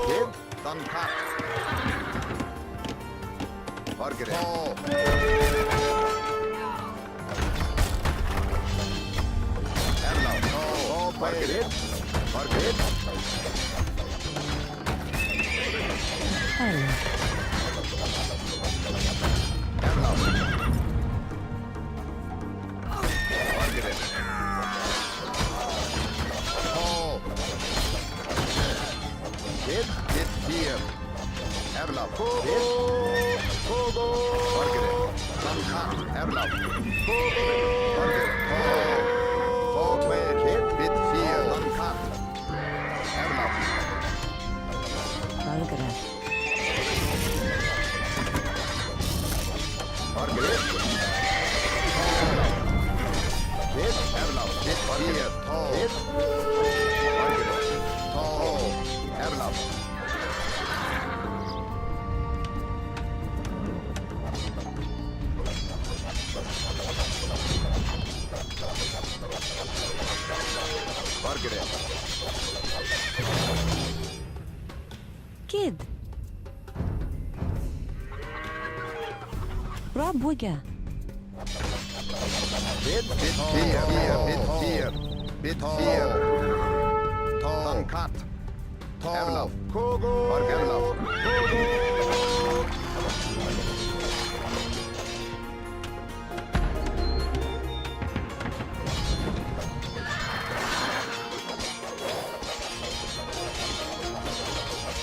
Kid. Duncat. Margaret. Tall. Erla. Tall. Margaret. Margaret. Erla. Erla. Margaret. Tall. Kid. Kid fear. Erla. Kid. Margaret. Duncat. Erla. Margaret. Tall. Tall player. Kid. Kid fear. Duncat. Erla. Margaret. Margaret. Kid. Erla. Kid fear. Tall. Kid. Margaret. Tall. Erla. Margaret. Kid. Rob Wigger. Bit fear. Bit fear. Dan kat. Erlaf. Kogo. Erlaf.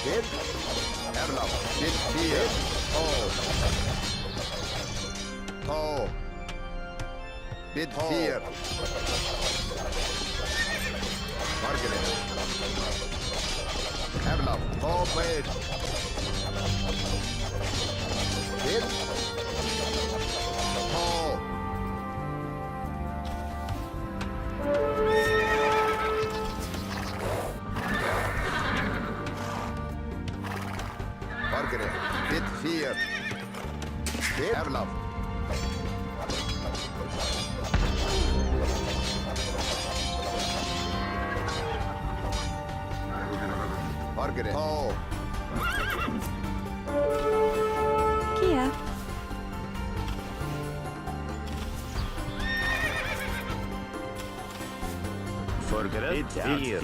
Bit. Erlaf. Bit fear. To. Bit fear. Margaret. Erlaf. Longplay. Bit. To. Margaret. Bit fear. Bit. Erlaf. Margaret. To. Kia. Forget fear.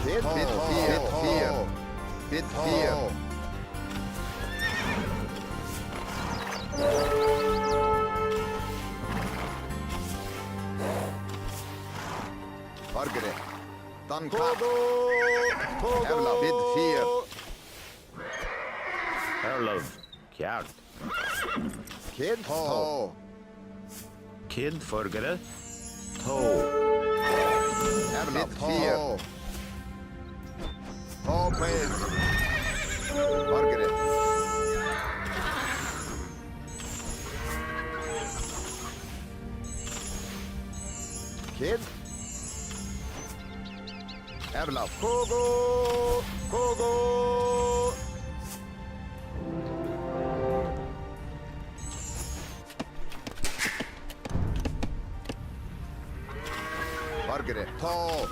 Bit fear. Bit fear. Margaret. Dan kat. Erla. Bit fear. Erlov. Kjart. Kid. To. Kid forget To. Erla. Fear. Longplay. Margaret. Kid. Erla. Kogo. Kogo. Margaret. To.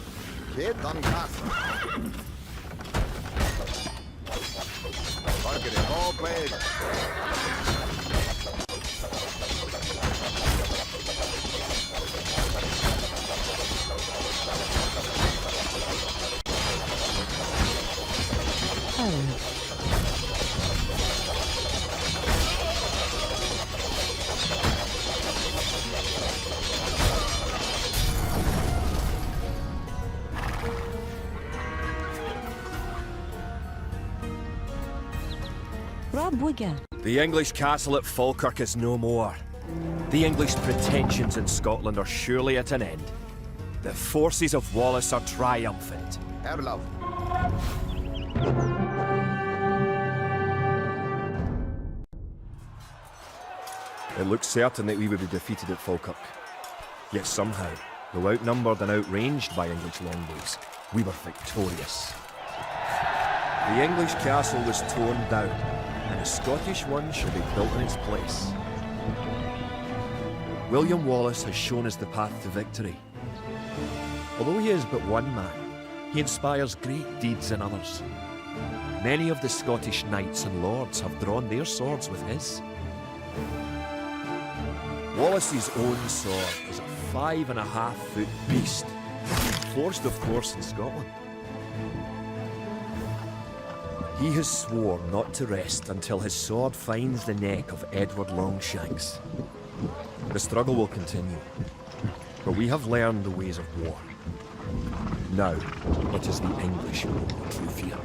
Kid. Dan kat. Margaret. Longplay. Rob Wigger. The English castle at Falkirk is no more. The English pretensions in Scotland are surely at an end. The forces of Wallace are triumphant. Erlaf. It looked certain that we would be defeated at Falkirk. Yet somehow, though outnumbered and outranged by English longbows, we were victorious. The English castle was torn down, and a Scottish one shall be built in its place. William Wallace has shown us the path to victory. Although he is but one man, he inspires great deeds in others. Many of the Scottish knights and lords have drawn their swords with his. Wallace's own sword is a 5.5-foot beast, forged of course in Scotland. He has sworn not to rest until his sword finds the neck of Edward Longshanks. The struggle will continue, but we have learned the ways of war. Now, it is the English who will true fear.